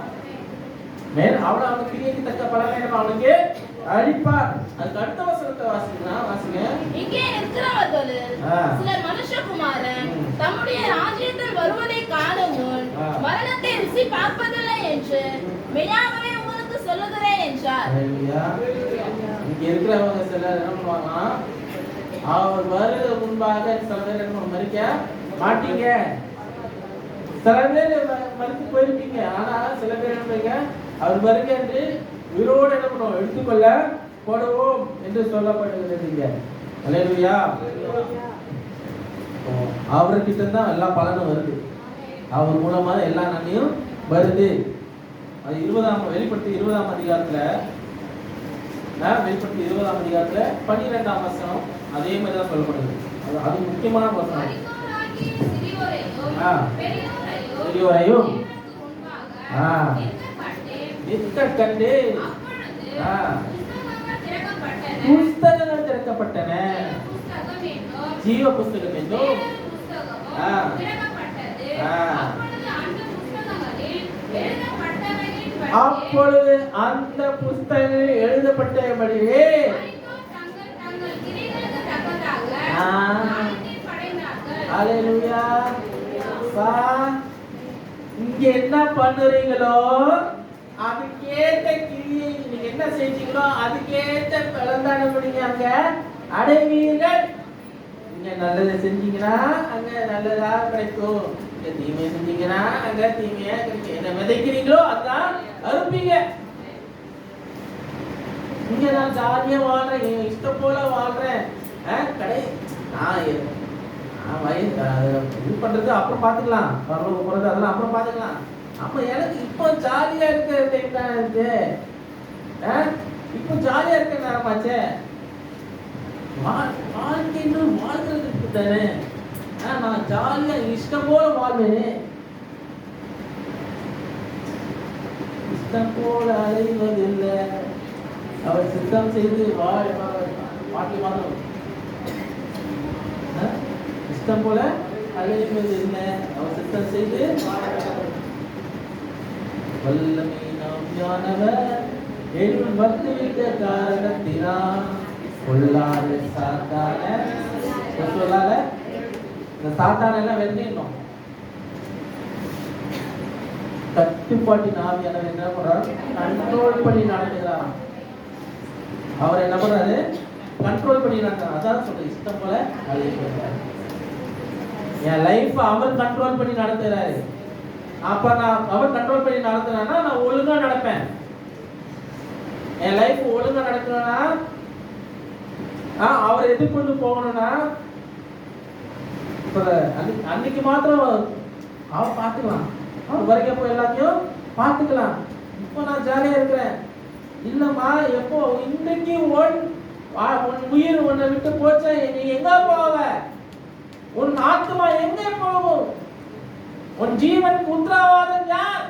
Speaker 1: அவனுக்கு கிரியைக்கு தக்க பலனை அவனுக்கு அளிப்பார். அதுக்கு அடுத்த வசனத்தை வாசிங்க.
Speaker 2: இங்கே இருக்கிறவர்களில் சிலர் மனுஷகுமாரன் தம்முடைய ராஜ்யத்தில் வருவதை காணும் முன் மரணத்தை ருசி பார்ப்பதில்லை என்று மெய்யாகவே உங்களுக்கு சொல்லுகிறேன் என்றார்.
Speaker 1: இங்க இருக்கிறவங்க சிலர் என்ன பண்ணுவாங்கன்னா, அவர் வருகிற முன்பாக சில பேர் என்ன மறிக்க மாட்டீங்க, சில பேர் மறித்து போயிருப்பீங்க. ஆனா சில பேர் என்ன பண்ணுவீங்க, அவர் வருக என்று உயிரோடு என்ன பண்ணுவோம், எடுத்துக்கொள்ள போடுவோம் என்று சொல்லப்படுகிறது. அல்லேலூயா. அவர்கிட்ட தான் எல்லா பலனும் வருது, அவர் மூலமா எல்லா நன்மையும் வருது. அது வெளிப்படுத்தி 20ஆம் அதிகாரத்துல 12ஆம் வசனம் அதே மாதிரி தான் சொல்லப்படுது. அது முக்கியமான வசனம். பெரியோரையும் கண்டு புஸ்தகங்கள் திறக்கப்பட்டன, ஜீவ புஸ்தகம் என்றும் அப்பொழுது அந்த புஸ்தகங்கள் எழுதப்பட்டபடியே அல்லேலூயா. இங்க என்ன பண்ணுறீங்களோ அதுக்கேற்ற கிரியை நீங்க என்ன செஞ்சீங்களோ அதுக்கேற்ற பலன்தான முடிங்க அங்க அடைவீர்கள். இங்க நல்லதை செஞ்சீங்கன்னா அங்க நல்லதா கிடைக்கும், தீமையை செஞ்சீங்கன்னா அங்க தீமையா கிடைக்கும். என்ன விதைக்கிறீங்களோ அதான் அறுப்பீங்க. இங்க நான் ஜாலியா வாழ்றேன், என் இஷ்டம் போல வாழ்றேன், கடை இது பண்றது அப்புறம் பாத்துக்கலாம், பரவாயில்ல போறது அதெல்லாம் அப்புறம் பாத்துக்கலாம். அப்ப எனக்கு இப்போ ஜாலியா இருக்கிற டைம் தான் இருக்கு, இப்போ ஜாலியா இருக்க நேரமாச்சே. வாழ்க்கைன்னு வாழ்றதுக்கு தானே நான் ஜாலியா இஷ்டம் போல வாழ்வேன். இஷ்டம் போல அலைவதில்லை, அவர் சித்தம் செய்து பாட்டி மாதம் இஷ்டம் போல அலைவது இல்லை, அவர் சித்தம் செய்து வல்லமை நாமியானவர் எழும் வந்துவிட்ட காரணத்தினால் பொல்லாத சாத்தான சொல்லாத இந்த சாத்தான எல்லாம் வெற்றிடணும். கட்டுப்பாட்டின் ஆவியானவர் என்ன பண்றாரு, கண்ட்ரோல் பண்ணி நடத்துகிறார். அவர் என்ன பண்றாரு, கண்ட்ரோல் பண்ணி நடத்துறாரு. அதான் சொல்ற இஷ்டம் போல அலைகிறார். என் லைஃப் அவர் கண்ட்ரோல் பண்ணி நடத்துறாரு. அப்ப நான் அவர் கண்ட்ரோல் பண்ணி நடத்துறானா நான் ஒழுங்கா நடப்பேன். என் லைஃப் ஒழுங்கா நடக்கணும்னா அவர் எதிர்கொண்டு போகணும்னா அன்னைக்கு மாத்திரம் அவர் பார்த்துக்கலாம், அவர் வரைக்கும் போய் எல்லாத்தையும் பார்த்துக்கலாம். இப்போ நான் ஜாலியா இருக்கிறேன் இல்லம்மா, எப்போ இன்னைக்கு உன் உயிர் உன்னை விட்டு போச்ச, நீ எங்க போவ, உன் ஆத்மா எங்க போகும், உன் ஜீவன் உத்தரவாதம் யார்?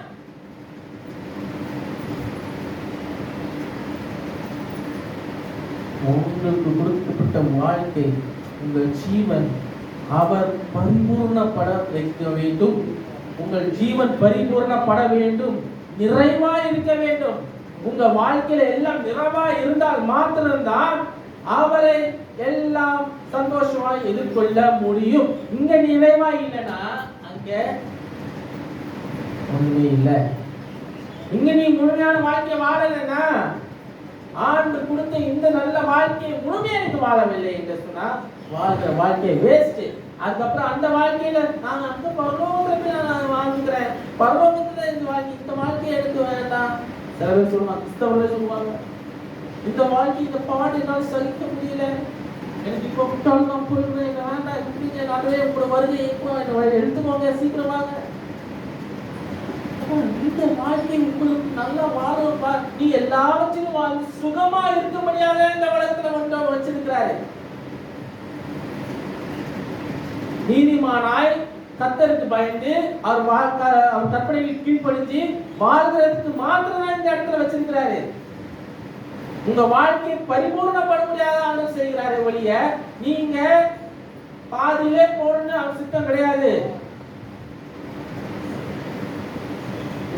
Speaker 1: உங்களுக்கு கொடுக்கப்பட்ட வாழ்க்கை, உங்கள் ஜீவன் அவர் பரிபூர்ணப்பட வைக்க வேண்டும். உங்கள் ஜீவன் பரிபூர்ணப்பட வேண்டும், நிறைவாய் இருக்க வேண்டும். உங்க வாழ்க்கையில எல்லாம் நிறைவாய் இருந்தால் மாத்திரம்தான் அவரை எல்லாம் சந்தோஷமாய் எதிர்கொள்ள முடியும். இங்க நிறைவாய் இல்லைன்னா அங்க ஒண்ணுமே இல்லை. இங்க நீ முழுமையான வாழ்க்கை வாழலைன்னா, ஆண்டு கொடுத்த இந்த நல்ல வாழ்க்கையை முழுமையா எனக்கு வாழவில்லை என்று சொன்னா வாழ்கிற வாழ்க்கையை வேஸ்ட். அதுக்கப்புறம் அந்த வாழ்க்கையில நான் அந்த பரலோகத்தை நான் வாழ்ந்துக்கிறேன், பரலோகத்துல இந்த வாழ்க்கையை எனக்கு வேண்டாம். சில பேர் சொல்லுவாங்க, கிறிஸ்தவர்களே சொல்லுவாங்க, இந்த வாழ்க்கை இந்த பாடு என்னால் சகிக்க முடியல, எனக்கு இப்போ விட்டாலும் நான் போயிடுவேன், என்ன வேண்டாம், இப்படிங்க நிறைய உங்களோட வருகை இப்போ என்ன எடுத்துக்கோங்க சீக்கிரமாக. இந்த வாழ்க்கை உங்களுக்கு நல்லா வாழ, நீ எல்லாவற்றையும் வாழ்ந்து சுகமா இருக்கும்படியாக இந்த உலகத்துல வந்து வச்சிருக்கிறாரு. நீதிமானாய் கர்த்தருக்கு பயந்து அவர் கற்பனைகளுக்கு கீழ்ப்படிஞ்சு வாழ்கிறதுக்கு மாத்திரம் இந்த இடத்துல வச்சிருக்கிறாரு. உங்க வாழ்க்கையை பரிபூர்ணப்பட முடியாத ஆண்டவர் செய்கிறாரு ஒழிய நீங்க பாதியிலே போறன்னு அவர் சித்தம் கிடையாது.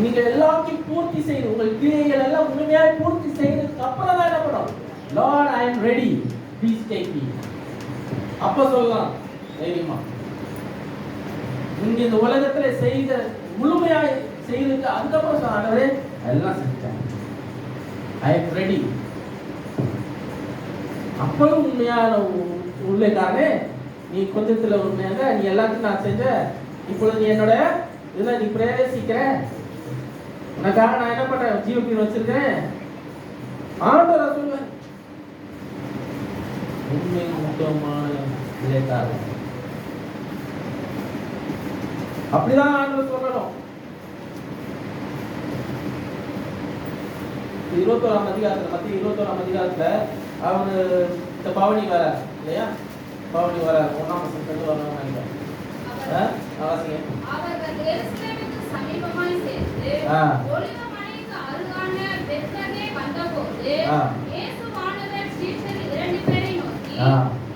Speaker 1: நீங்க எல்லாத்தையும் பூர்த்தி செய்து உங்கள் கிரியைகள் எல்லாம் முழுமையாக பூர்த்தி செய்ததுக்கு அப்புறம் தான் என்ன பண்ணணும், lord I am ready please take me, அப்ப சொல்லலாம் தைரியமா. நீங்க இந்த உலகத்துல செய்த முழுமையாக செய்ததுக்கு அதுக்கப்புறம் ஆண்டவரே எல்லாம் செஞ்சாங்க, ஐ எம் ரெடி. அப்பவும் உண்மையான உள்ளேக்காரனே, நீ கொஞ்சத்துல உண்மையாக நீ எல்லாத்தையும் நான் செஞ்ச, இப்பொழுது நீ என்னோட இதுல நீ பிரவேசிக்கிற, உனக்காக நான் என்ன பண்றேன், ஜீவத்தில் வச்சிருக்கேன். ஆண்டவரா சொல்லுவேன் உண்மை முக்கியமான உள்ளேக்காரன். அப்படிதான் ஆண்டவர் சொல்லணும். 21ஆம் அதிகாரத்துல மத்திய 21ஆம் அதிகாரத்துல அவனு இந்த பவனி வர இல்லையா, பவனி வர 1ஆம் வசனத்துல வரணும்னு நினைக்கிறேன்.
Speaker 2: அவர்கள் எருசலேமுக்கு சமீபமாய் சேர்ந்து ஒலிவமலைக்கு அருகான பெத்லகே வந்தபோது இயேசுவானவர் சீஷரில் 2 பேரை நோக்கி,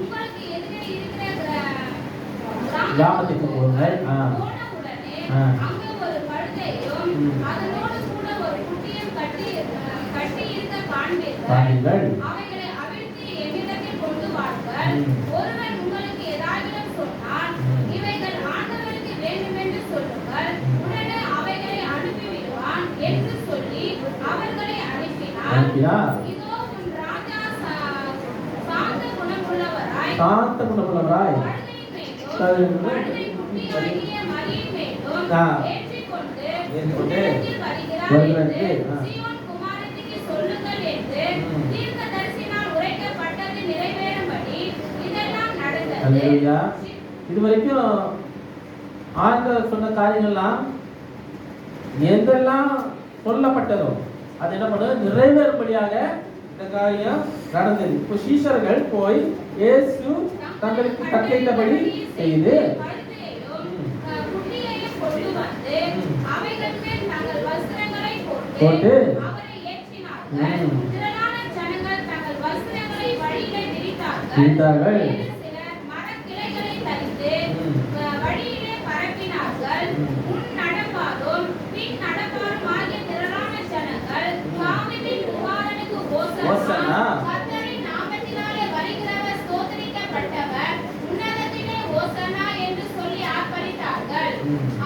Speaker 2: உங்களுக்கு எதிரே இருக்கிற கிராமத்துக்கு போங்கள். போன உடனே அங்கே ஒரு கழுதையும் அதனோடு கூட ஒரு குட்டியும் கட்டி இருக்க காண்பீர்கள். அவைகளை அவிழ்த்து என்னிடத்தில் கொண்டு வாருங்கள். ஒருவன் உங்களுக்கு ஏதாகிலும் சொன்னால் இவைகள் ஆண்டவருக்கு வேண்டுமென்று சொல்லுங்கள், உடனே அவைகளை அனுப்பிவிடுவான் என்று சொல்லி அவர்களை அனுப்பினார். இதோ உன் ராஜா சாந்த குணமுள்ளவராய் கழுதை குட்டியாகிய மரியின் மேலும் ஏற்றிக்கொண்டு வருகிறார் என்று சீயோன் குமாரத்திக்கு சொல்லுங்கள் என்று தீர்க்கதரிசியினால் உரைக்கப்பட்டது நிறைவேறும்படி இதெல்லாம் நடந்தது.
Speaker 1: இதுவரைக்கும் ஆண்டவர் சொன்ன காரியங்கள்லாம் எதெல்லாம் சொல்லப்பட்டதோ அது என்ன பண்ணுது, நிறைவேறும்படியாக இந்த காரியம் நடந்தது. இப்போ சீஷர்கள் போய் இயேசு தங்களுக்கு கட்டளையிட்டபடி செய்து போட்டு விரித்தார்கள்.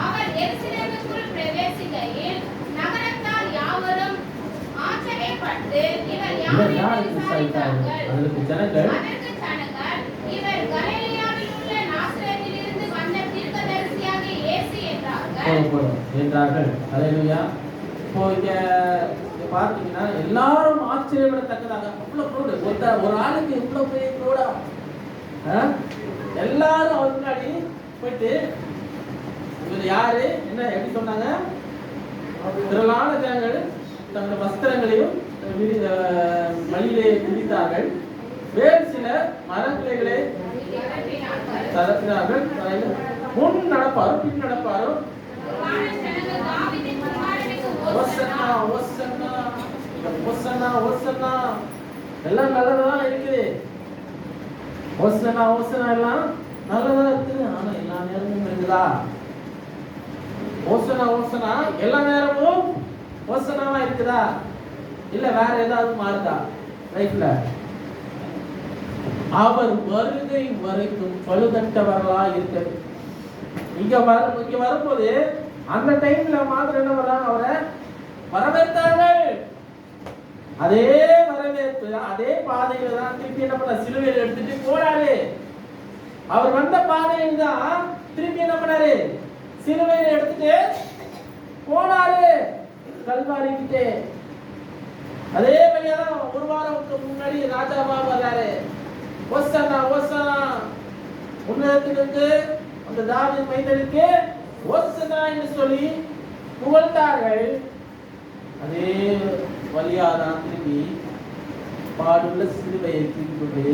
Speaker 2: அவர் எருசலேமுக்குள் பிரவேசிக்கையில் நகரத்தார் யாவரும் ஆச்சரியப்பட்டு இவர் யார் என்று விசாரித்தார்கள். அதற்கு ஜனங்கள் இவர் கலிலேயாவில் உள்ள நாசரேத்திலிருந்து வந்த தீர்க்கதரிசியாகிய இயேசு
Speaker 1: என்றார்கள். ஹல்லேலூயா. இப்போ இங்க பார்த்தீங்கன்னா எல்லாரும் ஆச்சரியப்படத்தக்கதாக அவ்வளவு க்ரௌட், ஒரு ஆளுக்கு இவ்வளவு பெரிய க்ரௌடா, எல்லாரும் அவர் முன்னாடி போயிட்டு இவர் யாரு என்ன எப்படி சொன்னாங்க, திரளான ஜனங்கள் தங்களுடைய வஸ்திரங்களையும் மலையிலே விரித்தார்கள், வேறு சில மரக்கிளைகளை தரப்பினார்கள். முன் நடப்பாரும் பின் நடப்பாரும் எல்லாம் நல்லதான் இருக்குது, ஓசனா ஓசனா எல்லாம் நல்லதா இருக்குது. ஆனா எல்லா நேரமும் இருக்குதா ஓசனா ஓசனா, எல்லா நேரமும் ஓசனாவா இருக்குதா, இல்ல வேற ஏதாவது மாறுதா லைஃப்ல? அவர் வருகை வரைக்கும் பழுதட்டவர்களா இருக்கிறது. இங்க வரும்போது அந்த டைம்ல மாத்திரம் என்ன வர்றாங்க, அவரை வரவேற்றார்கள். அதே வரவேற்பு அதே பாதையில தான் திருப்பி என்ன பண்ண, சிலுவையில் எடுத்துட்டு போறாரு. அவர் வந்த பாதையில் தான் திருப்பி என்ன பண்ணாரு, சிலுவையில் எடுத்துட்டு போனாரு கல்வாரி கிட்டே. அதே வழியாதான் ஒரு வாரத்துக்கு முன்னாடி ராஜாவா வர்றாரு. ஓசனா ஓசனா, உன்னதத்திலிருந்து அந்த தாவீது மைந்தனுக்கு ஓசனா என்று சொல்லி புகழ்ந்தார்கள். அதே வழியாதான் திரும்பி பாடுள்ள சிலுவையை தூக்கி கொண்டு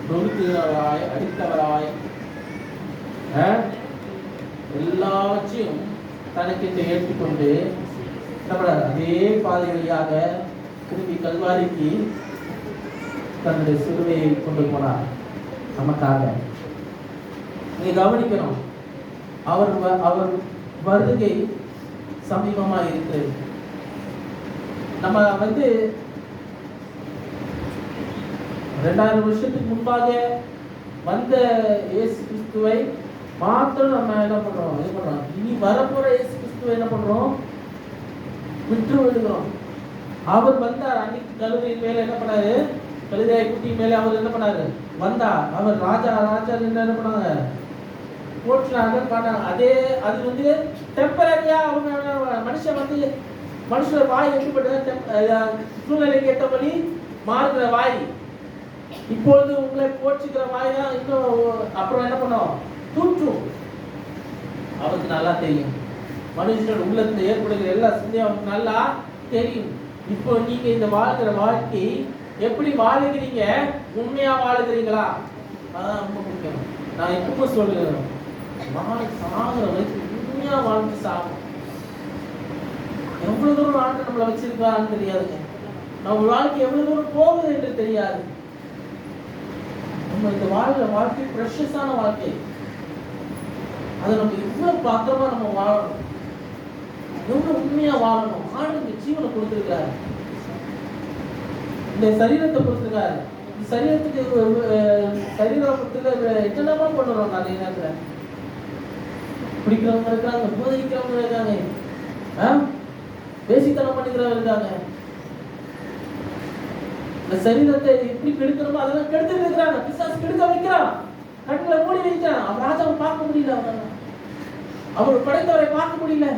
Speaker 1: நொறுக்குகிறவராய் அடித்தவராய் எல்லாவற்றையும் தனக்கு ஏற்றுக்கொண்டு அதே பாதை வழியாக திரும்பி கல்வாரிக்கு தன்னுடைய சிலுவையை கொண்டு போனார் நமக்காக. நீங்க கவனிக்கணும், அவர் வருகை சமீபமாக இருக்கிறது. நம்ம 2000 வருஷத்துக்கு முன்பாக வந்த இயேசு கிறிஸ்துவை மாத்திரம் நம்ம என்ன பண்றோம், இனி வரப்போற இயேசு கிறிஸ்துவை என்ன பண்றோம், விட்டு விடுகிறோம். அவர் வந்தார். அன்னைக்கு கழுதையின் மேல என்ன பண்ணாரு? கழுதை குட்டி மேல அவர் என்ன பண்ணாரு? வந்தார். அவர் ராஜா என்ன பண்ணாங்க? போட்டுனாங்க பண்ணாங்க. அதே அது வந்து டெம்பரரியா அவங்க மனுஷன் வாய் எப்படிப்பட்ட சூழ்நிலைக்கு ஏற்றபடி மாறுகிற வாய். இப்பொழுது உங்களை போற்றுகிற வாய் தான் இன்னும் அப்புறம் என்ன பண்ணும்? தூற்றும். அவருக்கு நல்லா தெரியும். மனுஷனோட உள்ளத்துல ஏற்படுகிற எல்லா சிந்தையும் அவருக்கு நல்லா தெரியும். இப்போ நீங்க இந்த வாழ்கிற வாழ்க்கை எப்படி வாழுகிறீங்க? உண்மையா வாழுகிறீங்களா? அதான் ரொம்ப முக்கியம். நான் எப்பவும் சொல்லுகிறேன், சாகிற வரைக்கும் உண்மையா வாழ்ந்து சாகும். எவ்வளவு தூரம் வாழ்க்கை நம்மளை வச்சிருக்கான்னு தெரியாதுங்க. நம்ம வாழ்க்கை எவ்வளவு தூரம் போகுது என்று தெரியாது. நம்ம இந்த வாழ்கிற வாழ்க்கை பிரஷஸான வாழ்க்கை. அதை நம்ம எவ்வளவு பத்திரமா நம்ம வாழணும், எவ்வளவு உண்மையா வாழணும். ஆண்டு ஜீவனை கொடுத்திருக்காரு, இந்த சரீரத்தை கொடுத்திருக்காரு. சரீரத்துக்கு சரீரத்துல என்னென்னமா பண்ணுறோம். நிறைய நேரத்துல பிடிக்கிறவங்க இருக்காங்க, போதிக்கிறவங்க இருக்காங்க, பேசித்தனம் பண்ணிக்கிறவங்க இருக்காங்க. இந்த சரீரத்தை எப்படி கெடுக்கணுமோ அதெல்லாம் கெடுத்துட்டு இருக்கிறாங்க. பிசாசு கெடுக்க வைக்கிறான், கண்களை மூடி வைக்கிறான். அவர் ராஜாவை பார்க்க முடியல, அவர் படைத்தவரை பார்க்க முடியல.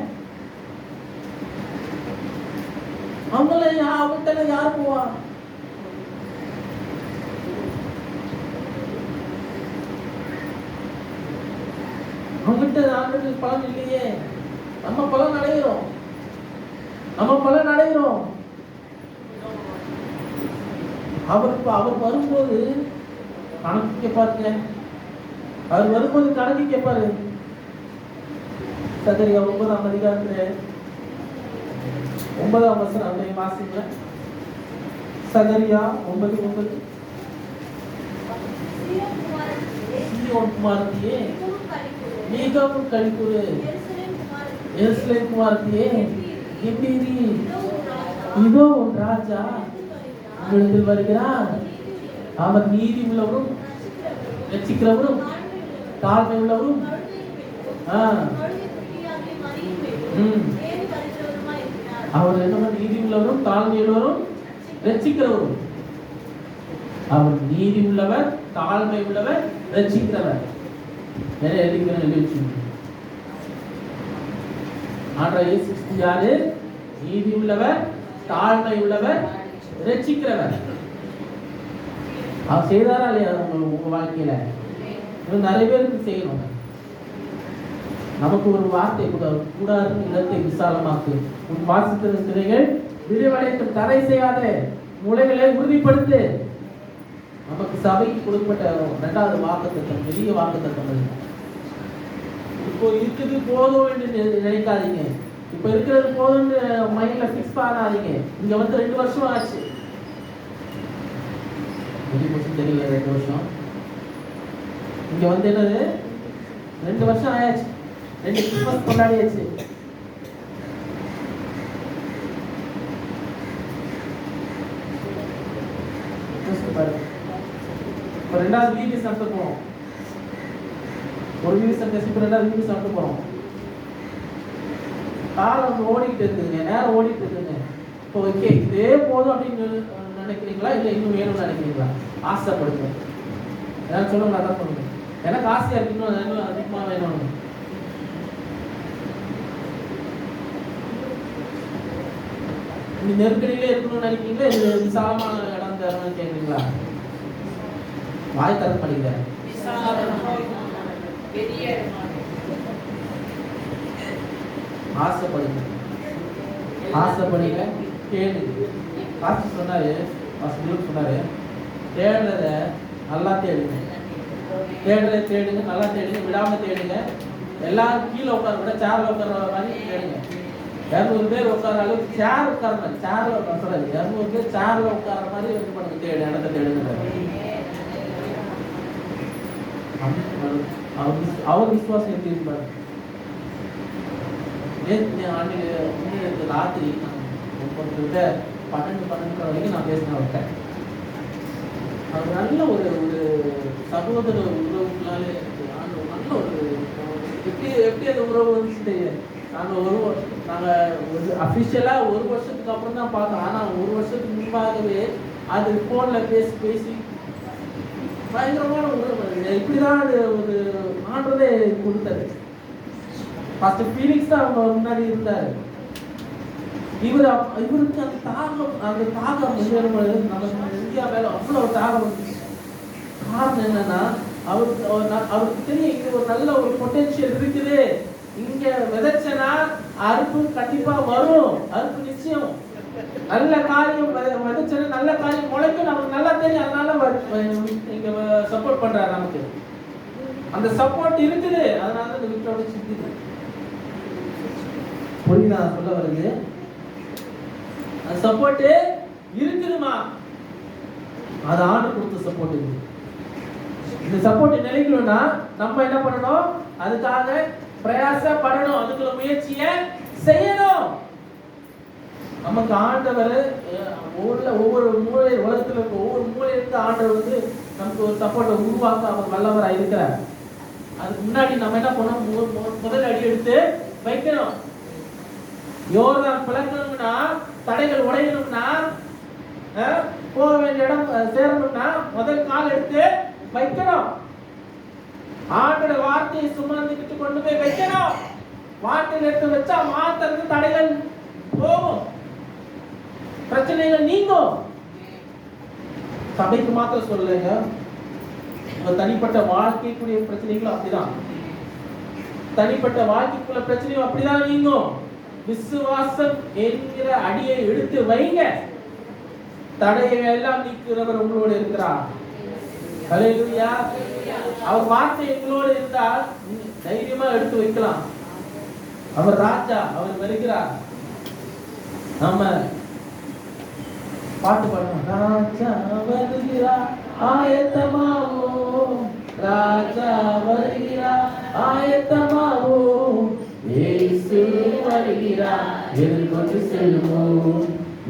Speaker 1: அவங்கள்ட்ட யார் போவா? அவங்ககிட்ட ஆண்டுக்கு பலன் இல்லையே. நம்ம பலன் அடைகிறோம். அவர் வரும்போது கணக்கு கேட்பாருங்க. அவர் வரும்போது கணக்கு கேட்பாரு. சகரியா 9ஆம் அதிகாரத்துல 9ஆம் வசனம் அப்படியே வாசிங்க. சகரியா 9:9. சீயோன் குமாரத்தியே மிகவும் களிப்புறு, எருசலேம் குமாரத்தியே எப்படி? இதோ உன் ராஜா உங்களிடத்தில் வருகிறார். அவர் நீதி உள்ளவரும் ரட்சிக்கிறவரும் தாழ்மை உள்ளவரும் அவர் என்ன? நீதி உள்ளவரும் தாழ்மை உள்ளவரும் ரட்சிக்கிறவரும். அவர் நீதி உள்ளவர், தாழ்மை உள்ளவர், ரட்சிக்கிறவர். நீதி உள்ளவர், தாழ்மை உள்ளவர், ரட்சிக்கிறவர். அவர் செய்தாரா இல்லையா உங்க வாழ்க்கையில? நிறைய பேருக்கு செய்யணும். நமக்கு ஒரு வார்த்தை கூடாது, இடத்தை விசாலமாக்கு, உன் வாசத்தின் சிறைகள் விரிவடைத்து தடை செய்யாத முளைகளை உறுதிப்படுத்து. நமக்கு சபைக்கு கொடுக்கப்பட்ட 2வது வாக்குத்தத்தம், பெரிய வாக்குத்தத்தம். இப்போ இருக்குது போதும் என்று நினைக்காதீங்க. இப்போ இருக்கிறது போதும் மைண்ட்ல ஃபிக்ஸ் பண்ணாதீங்க. இங்க வந்து 2 வருஷம் ஆச்சு. 2 வருஷம் தெரியல, 2 வருஷம். இங்க வந்து என்னது 2 வருஷம் ஆயாச்சு. 2 கிறிஸ்மஸ் கொண்டாடியாச்சு. இப்போ 2வது வீதி சாப்பிட்டு போறோம். ஒரு வீதி சாப்பிட்டு 2வது வீதி சாப்பிட்டு போறோம். காலம் ஓடிக்கிட்டு இருக்குங்க, நேரம் ஓடிட்டு இருக்குங்க. இப்போ ஓகே இதே போதும் அப்படின்னு நினைக்கிறீங்களா, இல்லை இன்னும் வேணும்னு நினைக்கிறீங்களா? ஆசைப்படுங்க. ஏதாவது சொல்லுங்க, அதான் சொல்லுங்க. எனக்கு ஆசையா இருக்கு, இன்னும் அதிகமாக வேணும். இந்த நெருக்கடியிலே இருக்கணும்னு நினைக்கிறீங்களா, இது விசாலமான இடம் தரணும்னு கேட்குறீங்களா? வாய் தர பண்ணிக்கிறேன். ஆசைப்படுங்க, ஆசைப்படுங்க, கேளுங்க. காசு சொன்னாரு, சொன்னாரு, தேடுறத நல்லா தேடுங்க, தேடுங்க, நல்லா தேடுங்க, விடாம தேடுங்க. எல்லாரும் கீழே உட்கார விட சேர்ல உட்கார மாதிரி தேடுங்க. 200 பேர் உட்கார அளவுக்கு சேர் உட்காரணும். சேர்ல உட்கார 200 பேர் சேர்ல உட்கார மாதிரி இது பண்ணுங்க. தேடு, இடத்த தேடுங்க. அவர் விசுவாசம் எப்படி இருப்பாரு? நேற்று ராத்திரி 12 வரைக்கும் நான் பேசினேன் அவர்கிட்ட. அவர் நல்ல ஒரு சகோதர உறவுகளாலே நல்ல ஒரு எப்படி அந்த உறவு வந்து நாங்கள் அஃபிஷியலாக ஒரு வருஷத்துக்கு அப்புறம் தான் பார்த்தோம். ஆனால் ஒரு வருஷத்துக்கு முன்பாகவே அது ஃபோனில் பேசி பயங்கரமான உணர்வு. இப்படிதான் அது ஒரு ஆண்டதே கொடுத்தது. ஃபர்ஸ்ட் ஃபீலிங்ஸ் தான் அவங்க முன்னாடி இருந்தார். இவருக்கு அந்த தாகம் நம்ம இந்தியா மேல அவ்வளவு தாகம் வந்து காரணம் என்னன்னா அவருக்கு தெரியும் இங்க ஒரு நல்ல ஒரு பொட்டன்ஷியல் இருக்குது. இங்க விதைச்சனா அறுப்பு கண்டிப்பா வரும், அறுப்பு நிச்சயம். நல்ல காரியம் விதைச்சனா நல்ல காரியம் முளைக்கும் நமக்கு நல்லா தெரியும். அதனால இங்க சப்போர்ட் பண்றாரு. நமக்கு அந்த சப்போர்ட் இருக்குது. அதனால இந்த வீட்டோட சுத்திது. புரியுதா சொல்ல வருது? அந்த சப்போர்ட் இருக்குதுமா. அது ஆண்டு கொடுத்த சப்போர்ட் இது. இந்த சப்போர்ட் நிலைக்கணும்னா நம்ம என்ன பண்ணணும்? அதுக்காக பிரயாசப்படணும், அதுக்குள்ள முயற்சியை செய்யணும். நமக்கு ஆண்டவர் ஒவ்வொரு மூலை உலகத்தில் இருக்க ஒவ்வொரு மூலையிலிருந்து ஆண்டவர் வந்து நமக்கு ஒரு சப்போர்ட்டை உருவாக்க அவர் வல்லவராக இருக்கிறார். அதுக்கு முன்னாடி நம்ம என்ன பண்ணணும்? முதல் அடி எடுத்து வைக்கணும். யோர்தான் பிளக்கணும்னா, தடைகள் உடையணும்னா, போக வேண்டிய இடம் சேரணும்னா முதல் கால் எடுத்து வைக்கணும். ஆண்டோட வார்த்தையை சுமந்துக்கிட்டு கொண்டு போய் வைக்கணும். வார்த்தையை எடுத்து வச்சா மாத்திரத்து தடைகள் போகும், பிரச்சனைகள் நீங்கும். சபைக்கு மாத்திரம் சொல்லலைங்க, உங்க தனிப்பட்ட வாழ்க்கைக்குரிய பிரச்சனைகளும் அப்படிதான். தனிப்பட்ட வாழ்க்கைக்குள்ள பிரச்சனையும் அப்படிதான் நீங்கும். விசுவாசம் என்கிற அடியை எடுத்து வைங்க. தடையை எல்லாம் நீக்கிறவர் உங்களோடு இருக்கிறார். ஹல்லேலூயா. அவர் வார்த்தை எங்களோடு இருந்தால் தைரியமா எடுத்து வைக்கலாம். அவர் ராஜா, அவர் வருகிறார். நம்ம பாட்டு பாடணும். ராஜா வருகிறார் ஆயத்தமாவோம், ராஜா வருகிறார் ஆயத்தமாவோம், இயேசு வருகிறார் எதிர்கொண்டு செல்வோம்,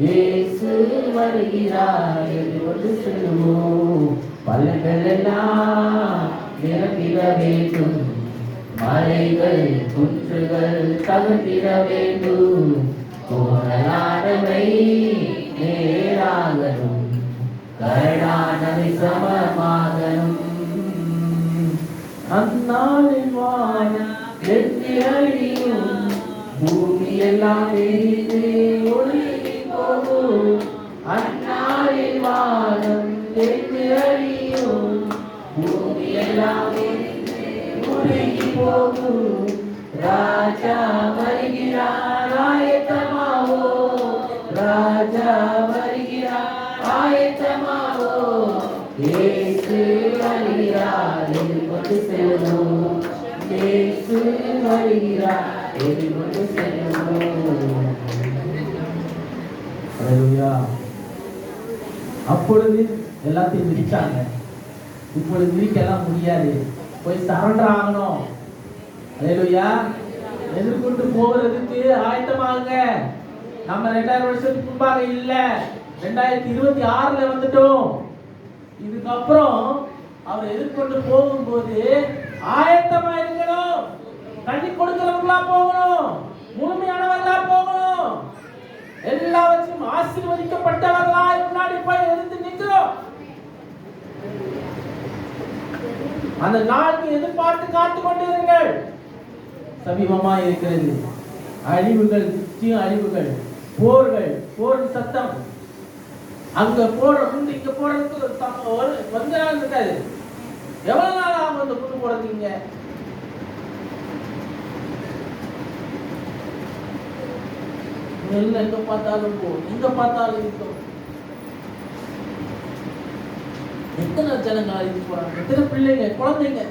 Speaker 1: இயேசு வருகிறார் எதிர்கொண்டு செல்வோம். பலன்கள் எல்லாம் நிரம்பிட வேண்டும், மலைகள் குன்றுகள் தகர்ந்திட வேண்டும், கோணலானவை நேராகணும், கரடானவை சமமாகணும். அந்நாளில் வானம் எந்திரழியும், பூமி எல்லாம் எரிந்து ஒழுகி போகும். அந்நாளில் வானம் எந்திரழியும், பூமி எல்லாம் எரிந்து ஒழுகி போகும். ராஜா வருகிறார் ஆயத்தமாவோ, ராஜா வருகிறார் ஆயத்தமாவோ, இயேசு வருகிறார் எதிர்கொண்டு செல்வோம், இயேசு வருகிறார் எதிர்கொண்டு செல்வோம். ஹல்லேலூயா. அப்பொழுது எல்லாத்தையும் விரிச்சாங்க. இப்பொழுது விரிக்கலாம் முடியாது, போய் சரண்டர் ஆகணும். ஹல்லேலூயா. எதிர்கொண்டு போகிறதுக்கு ஆயத்தமாகுங்க. நம்ம 2000 வருஷத்துக்கு முன்பாக இல்ல, 2026 வந்துட்டோம். இதுக்கப்புறம் அவர் எதிர்கொண்டு போகும்போது ஆயத்தமா இருக்கணும். கண்ணி கொடுக்கிறவங்களா போகணும், முழுமையானவர்களா போகணும், எல்லாவற்றையும் ஆசீர்வதிக்கப்பட்டவர்களா முன்னாடி போய் எதிர்த்து நிற்கிறோம். அந்த நாளுக்கு எதிர்பார்த்து காத்து கொண்டிருங்கள். சமீபமா இருக்கிறது. அழிவுகள், அழிவுகள், போர்கள், போர் சத்தம். அங்க போற முந்து இங்க போறதுக்கு கொஞ்ச நாள் இருக்காது. எவ்வளவு நாள் ஆகும் அந்த குண்டு போறதுங்க? எங்க பார்த்தாலும் போர், எங்க பார்த்தாலும் இருக்கும். எத்தனை ஜனங்கள் அழிந்து போறாங்க, எத்தனை பிள்ளைங்க, குழந்தைங்க.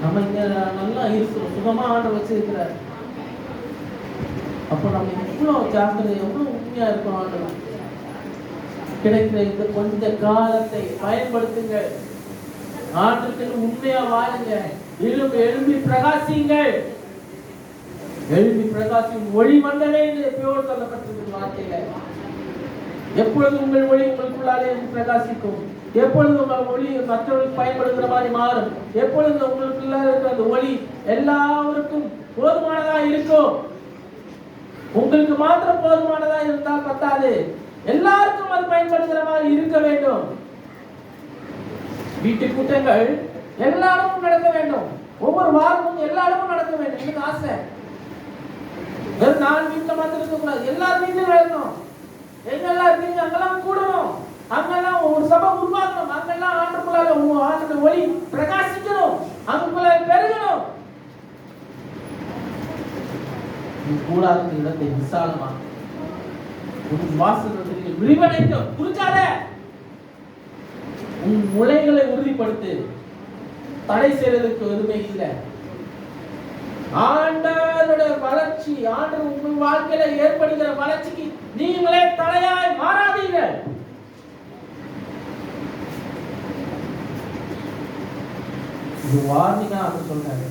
Speaker 1: நம்ம இங்க நல்லா இருக்கிறோம், சுகமா ஆண்டு வச்சிருக்கிறார். அப்போ நம்ம எவ்வளவு ஜாக்கிரதை, எவ்வளவு உண்மையா இருக்கணும். ஆண்டு கிடைக்கிற இந்த கொஞ்ச காலத்தை பயன்படுத்துங்கள். ஆண்டுக்கு உண்மையா வாழுங்க. எழும்பி பிரகாசிங்கள். எழும்பி பிரகாசி ஒளி மண்டலே எப்போது சொல்லப்பட்டிருக்கிற வார்த்தையில. எப்பொழுது உங்கள் ஒளி உங்களுக்குள்ளாலே பிரகாசிக்கும். எப்பொழுது உங்கள் ஒளி மற்றவர்களுக்கு பயன்படுகிற மாதிரி மாறும். எப்பொழுது உங்களுக்குள்ள இருக்கிற அந்த ஒளி எல்லாருக்கும் போதுமானதா இருக்கும். உங்களுக்கு மாத்திரம் போதுமானதா இருந்தால் பத்தாது, எல்லாருக்கும் அது பயன்படுகிற மாதிரி இருக்க வேண்டும். வீட்டு கூட்டங்கள் எல்லா இடமும் நடக்க வேண்டும். ஒவ்வொரு வாரமும் எல்லா இடமும் நடக்க வேண்டும். எனக்கு ஆசை. வெறும் 4 வீட்டுல மாத்திரம் இருக்க கூடாது, எல்லா வீட்லயும் நடக்கணும். எங்கெல்லாம் இருக்கீங்க அங்கெல்லாம் கூடணும், அங்கெல்லாம் ஒரு சபை உருவாக்கணும், அங்கெல்லாம் ஆண்டுக்குள்ளால ஆண்டு ஒளி பிரகாசிக்கணும், அங்குள்ள பெருகணும். கூடாத இடத்தை விசாலமா உன் வாசல் விரிவடைக்கும். குறிச்சாத உன் முளைகளை உறுதிப்படுத்து. தடை செய்வதற்கு எதுவுமே இல்லை. ஆண்டவருடைய வளர்ச்சி, ஆண்டவர் உங்கள் வாழ்க்கையில ஏற்படுகிற வளர்ச்சிக்கு நீங்களே தடையாய் மாறாதீர்கள். இது வார்னிங்கா அப்படின்னு சொல்றாங்க.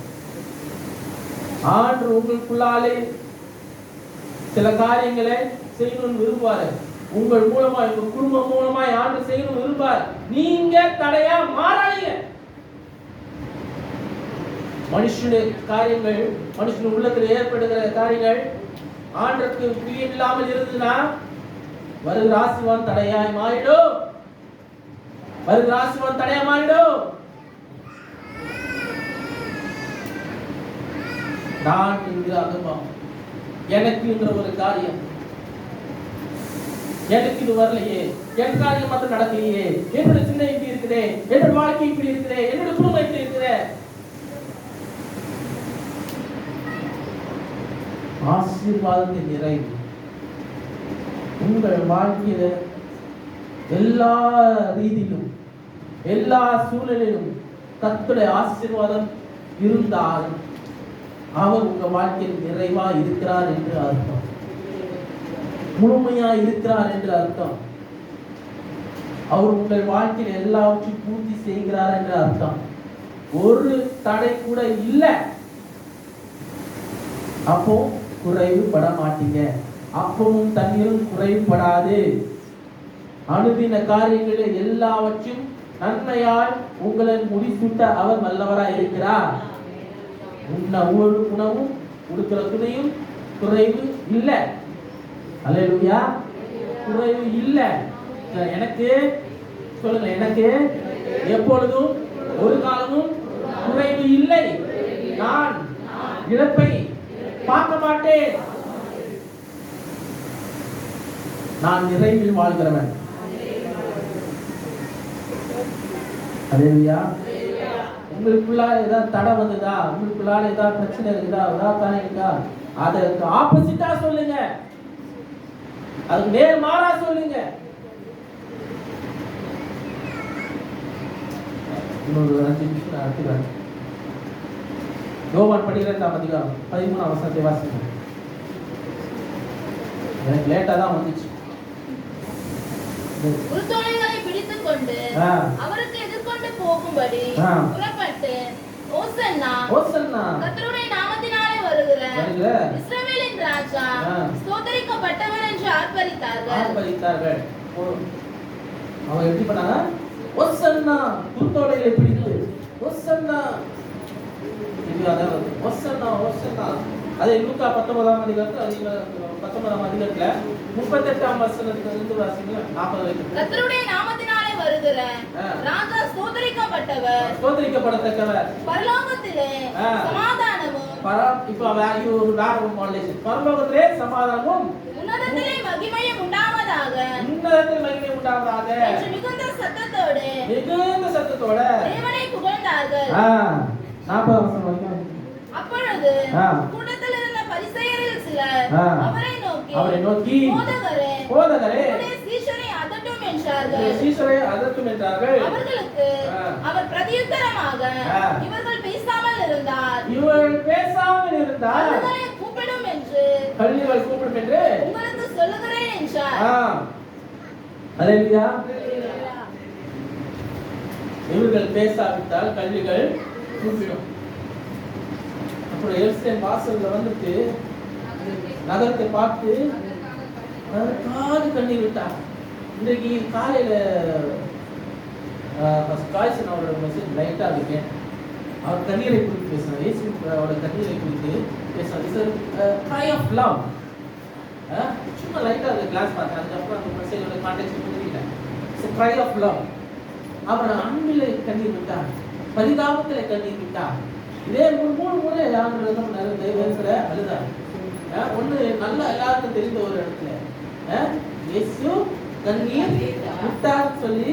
Speaker 1: ஆண்டவர் உங்களுக்குள்ளாலே சில காரியங்களை செய்யணும்னு விரும்புவாரு. உங்கள் மூலமா, உங்க குடும்பம் மூலமா ஆண்டவர் செய்யணும்னு விரும்புவார். நீங்க தடையா மாறாதீங்க. மனுஷனுடைய காரியங்கள், மனுஷன் உள்ளத்தில் ஏற்படுகிற காரியங்கள் ஆண்டவருக்கு பிரியமில்லாமல் இருந்ததுன்னா வருகிற ஆசீர்வாதம் தடையாய் மாறிடும். வருகிற ஆசீர்வாதம் தடையா மாறிடும். நான் என்கிற அனுபவம், எனக்கு என்ற ஒரு காரியம், எனக்கு இது வரலையே, என் காரியம் மட்டும் நடக்கலையே, என்னோட சின்ன இப்படி இருக்குதே, என்னோட வாழ்க்கை இப்படி இருக்குதே, என்னோட குடும்பம் இப்படி இருக்குதே. ஆசீர்வாதத்தின் நிறைவு உங்கள் வாழ்க்கையில எல்லா ரீதியிலும் எல்லா சூழலிலும் கர்த்தருடைய ஆசீர்வாதம் இருந்தாலும் அவர் உங்க வாழ்க்கையில் நிறைவா இருக்கிறார் என்று அர்த்தம், முழுமையா இருக்கிறார் என்று அர்த்தம். அவர் உங்கள் வாழ்க்கையில் எல்லாவற்றையும் பூர்த்தி செய்கிறார் என்று அர்த்தம். ஒரு தடை கூட இல்லை. அப்போ குறைவுபட மாட்டீங்க. அப்பவும் தண்ணீரும் குறைவுபடாது. அனுதின காரியங்களில் எல்லாவற்றையும் நன்மையால் உங்களை முடிசூட்ட அவர் வல்லவராய் இருக்கிறார். உணவும் உடுக்கிற துணையும் குறைவு இல்லை. அல்லேலூயா. குறைவு இல்லை. எனக்கு சொல்லுங்க, எனக்கு எப்பொழுதும் ஒரு காலமும் குறைவு இல்லை. நான் இழப்பை பார்க்க மாட்டேன். நான் நிறைவில் வாழ்கிறவன். அல்லேலூயா. உங்களுக்குள்ளால ஏதாவது தடை வந்ததா, உங்களுக்குள்ளால ஏதாவது பிரச்சனை இருக்குதா, ஏதாவது தானே இருக்கா, அதற்கு ஆப்போசிட்டா சொல்லுங்க, அதுக்கு நேர் மாறா சொல்லுங்க. இன்னொரு 5 நிமிஷம் நான் எடுத்துக்கிறேன். யோவான் படிக்கிற 13 வசனத்தை வாசிங்க. எனக்கு லேட்டா தான் வந்துச்சு.
Speaker 2: உருத்தோலைகளை பிடித்துக் கொண்டு அவருக்கு எதிர்கொண்டு போகும்படி புறப்பட்டு ஓசன்னா ஓசன்னா கர்த்தருடைய நாமத்தினாலே வருகிற இஸ்ரவேலின் ராஜா ஸ்தோத்திரிக்கப்பட்டவர் என்று ஆர்ப்பரித்தார்கள்.
Speaker 1: அவங்க எப்படி பண்ணாங்க? ஓசன்னா, உருத்தோலைகளை பிடித்து ஓசன்னா, அதே லூக்கா 19ஆம் அதிகாரத்துல 38ஆம் வசனத்துல இருந்து வாசிங்க. 40 வரைக்கும்.
Speaker 2: கர்த்தருடைய நாமத்தினாலே வருகிற ராஜா ஸ்தோத்திரிக்கப்படத்தக்கவர், பரலோகத்திலே சமாதானமும், இப்ப வேல்யூ ஒரு வேற ஒரு மாடலேஷன், பரலோகத்திலே சமாதானமும் உன்னதத்திலே மகிமையும் உண்டாவதாக, உன்னதத்திலே மகிமை உண்டாவதாக என்று மிகுந்த சத்தத்தோடு தேவனை புகழ்ந்தார்கள்.
Speaker 1: 40 வசனம் வரைக்கும்.
Speaker 2: அப்பொழுது கூட்டத்தில் இருந்த பரிசேயரில் சிலர் அவரை நோக்கி போதகரே உம்முடைய சீஷரை அதட்டும் என்றார்கள். அவர்களுக்கு அவர் பிரதியுத்தரமாக, இவர்கள் பேசாமல் இருந்தால் அவர்களை கூப்பிடும் என்று உங்களுக்கு சொல்லுகிறேன் என்றார்.
Speaker 1: அல்லேலூயா. இவர்கள் பேசாவிட்டால் கல்விகள் கூப்பிடும். அப்புறம் எருசலேம் வாசல்ல வந்துட்டு நகரத்தை பார்த்து அதற்காக கண்ணீர் விட்டார். இன்றைக்கு காலையில ஃபர்ஸ்ட் சாய்ஸ் நான் ஒரு மெசேஜ் லைட்டாக இருக்கேன். அவர் கண்ணீரை குறித்து பேசுகிறார். இயேசு அவரோட கண்ணீரை குறித்து பேசுகிறார். It's cry of love. சும்மா லைட்டாக அந்த கிளாஸ் பார்த்தேன். அதுக்கப்புறம் அந்த மெசேஜோட கான்டெக்ட் புரிஞ்சுக்கிட்டேன். It's cry of love. அவர் அன்பில் கண்ணீர் விட்டார், பரிதாபத்தில் கண்ணீர் விட்டார். இதே மூணு முறை வேறுகிற அழுதார். ஒன்று நல்லா எல்லாருக்கும் தெரிந்த ஒரு இடத்துல இயேசு கண்ணீர் விட்டார் சொல்லி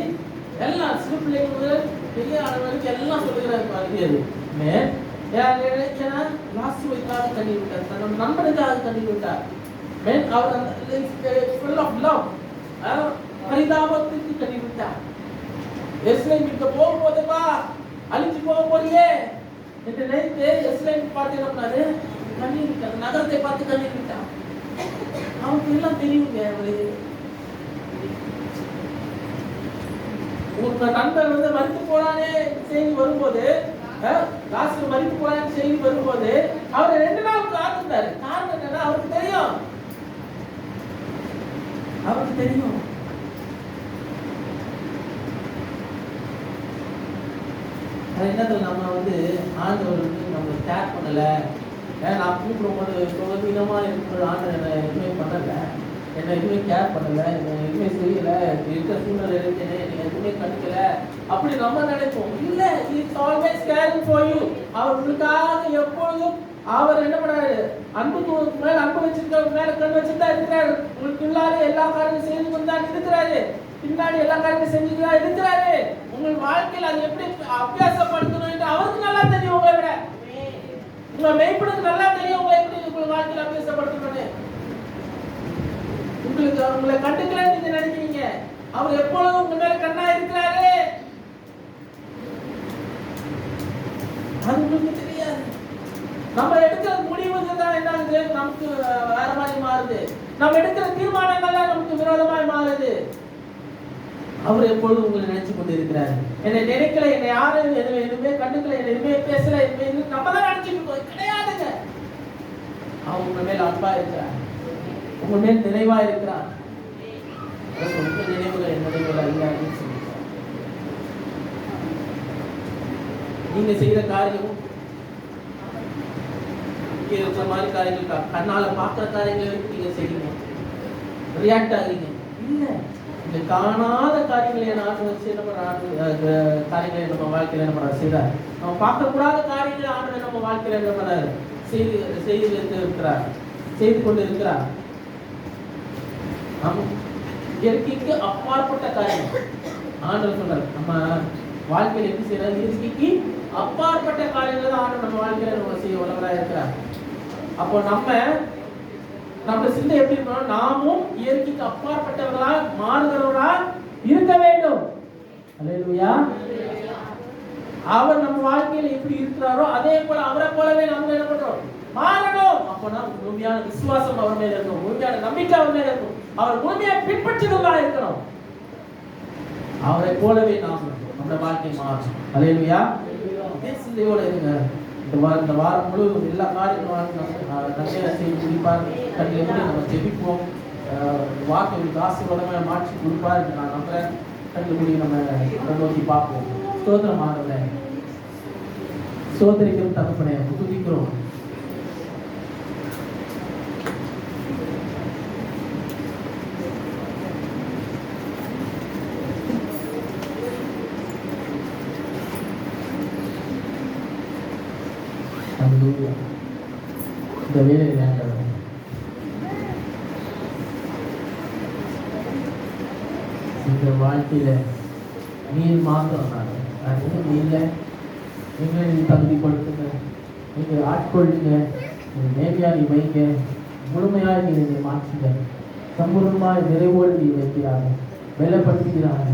Speaker 1: எல்லாம் சிறு பிள்ளைகள் பெரிய ஆளுநருக்கு எல்லாம் சொல்லுகிறாரு. ஏன்னா லாஸ்ட் வைக்காக கண்ணீர் விட்டார், தன் நண்பனுக்காக கண்ணீர் விட்டார். அவர் பரிதாபத்துக்கு கண்ணீர் விட்டார். எஸ்லேம் இருக்க போகும்போதுப்பா அழிஞ்சு போக போறியே என்று நினைத்து எஸ்லேம் பார்த்து கண்ணீர் விட்டார். நகரத்தை பார்த்து கண்ணீர் விட்டார். அவருக்கு எல்லாம் தெரியுங்க. உங்க நண்பர் மறித்து போனானே செய்தி வரும்போது, லாஸ்ட் மறித்து போனான்னு செய்தி வரும்போது அவர் 2 நாள் காத்திருந்தாரு. காரணம் என்னன்னா அவருக்கு தெரியும், அவருக்கு தெரியும் என்னது நம்ம ஆண்டவர் நம்மளை கேர் பண்ணல. நான் கூப்பிடும் போது விதமா இருக்கிற ஆண்டவர் என்னை எதுவுமே பண்ணல, என்னை எதுவுமே கேர் பண்ணல, என்னை எதுவுமே செய்யல, இருக்கிற சூழ்நிலை இருக்கேன்னு என்னை எதுவுமே கண்டுக்கல அப்படி நம்ம நினைப்போம். இல்ல, it's always caring for you. அவர் உங்களுக்காக எப்பொழுதும் அவர் என்ன பண்ணாரு, அன்புக்கு மேல அன்பு வச்சிருக்க மேல கண் வச்சுதான் இருக்கிறாரு. உங்களுக்கு இல்லாத எல்லா காரியங்களும் செய்து கொண்டுதான் இருக்கிறாரு. பின்னாடி எல்லா காரியங்களும் செஞ்சுதான் இருக்கிறாரு. உங்கள் வாழ்க்கையில் அது எப்படி அபியாசப்படுத்தணும் என்று அவருக்கு நல்லா தெரியும். உங்களை விட உங்க மெய்ப்பனுக்கு நல்லா தெரியும் உங்களை எப்படி உங்கள் வாழ்க்கையில் அபியாசப்படுத்தணும். உங்களுக்கு உங்களை கண்டுக்கலன்னு நீங்க நினைக்கிறீங்க, அவர் எப்பொழுதும் உங்க மேல கண்ணா இருக்கிறாரு. அது உங்களுக்கு தெரியாது. நம்ம எடுக்கிற முடிவுகள் தான் என்ன ஆகுது, நமக்கு வேற மாதிரி மாறுது. நம்ம எடுக்கிற தீர்மானங்கள் தான் நமக்கு விரோதமாய் மாறுது. அவர் எப்பொழுதும் உங்களை நினைச்சு கொண்டு இருக்கிறாரு. என்னை நினைக்கல, என்னை யாரும் எதுவுமே கண்டுக்கல, என்னை எதுவுமே பேசல, நம்ம தான் நினைச்சிட்டு இருக்கோம். கிடையாதுங்க. அவர் உங்க மேல அன்பா இருக்கிறார், உங்க மேல் நிறைவா இருக்கிறார். உங்க நினைவுகள் என் நினைவுகள் அல்ல. நீங்க செய்யற காரியம் இங்கே இருக்கிற மாதிரி காரியங்கள், கண்ணால பார்க்குற காரியங்களை வச்சு நீங்க செய்யுங்க, ரியாக்ட் ஆகுறீங்க. இல்லை, இந்த காணாத காரியங்களை ஆண்டு வச்சு என்ன பண்ற காரியங்களை நம்ம வாழ்க்கையில் என்ன பண்றாரு செய்தார். நம்ம பார்க்கக்கூடாத காரியங்களை ஆண்டு நம்ம வாழ்க்கையில் என்ன பண்றாரு செய்து இருக்கிறார், செய்து கொண்டு இருக்கிறார். இயற்கைக்கு அப்பாற்பட்ட காரியம் ஆண்டவர் சொல்றாரு. நம்ம வாழ்க்கையில் எப்படி செய்யறாரு, இயற்கைக்கு அப்பாற்பட்ட காரியங்கள் தான் ஆண்டவர் நம்ம வாழ்க்கையில நம்ம செய்ய வல்லவரா இருக்கிறார். அப்போ நம்ம சிந்தை எப்படி இருக்கணும், நாமும் இயற்கைக்கு அப்பாற்பட்டவர்களா மாறுகிறவர்களா இருக்க வேண்டும். அல்லேலூயா. அவர் நம்ம வாழ்க்கையில எப்படி இருக்கிறாரோ அதே போல அவரை போலவே நம்ம என்ன பண்றோம், மாறணும். அப்போனா முழுமையான விசுவாசம் அவர் மேல இருக்கணும், முழுமையான நம்பிக்கை அவர் மேல இருக்கணும், அவர் முழுமையா பின்பற்றுவதா இருக்கணும். அவரை போலவே நாம் நம்ம வாழ்க்கை மாறணும். அல்லேலூயா. சிந்தையோட இருங்க. இந்த வாரம் முழுவதும் எல்லா காரியங்களும் நன்மையாக செய்து கொடுப்பார். கண்ணில் எப்படி நம்ம ஜெபிப்போம், வாக்கை ஆசீர்வாதமாக மாற்றி கொடுப்பார் என்று நான் நம்புறேன். கண்ணில் கூடி நம்ம நோக்கி பார்ப்போம். ஸ்தோத்திரமானவரே, ஸ்தோத்திரிக்கிறோம் தகப்பனே, துதிக்கிறோம். இந்த வேலையில் இந்த வாழ்க்கையில நீர் மாத்திரம் இல்லை, நீங்களே நீங்க தகுதிப்படுத்துங்க, நீங்க ஆட்கொள்ளுங்க, நீங்க நேர்மையாக நீ வைங்க, முழுமையாக நீங்க மாற்றுங்க, சம்பூர்ணமாக நிறைவோடு நீ வைக்கிறாங்க, வெள்ளப்படுத்துகிறாங்க,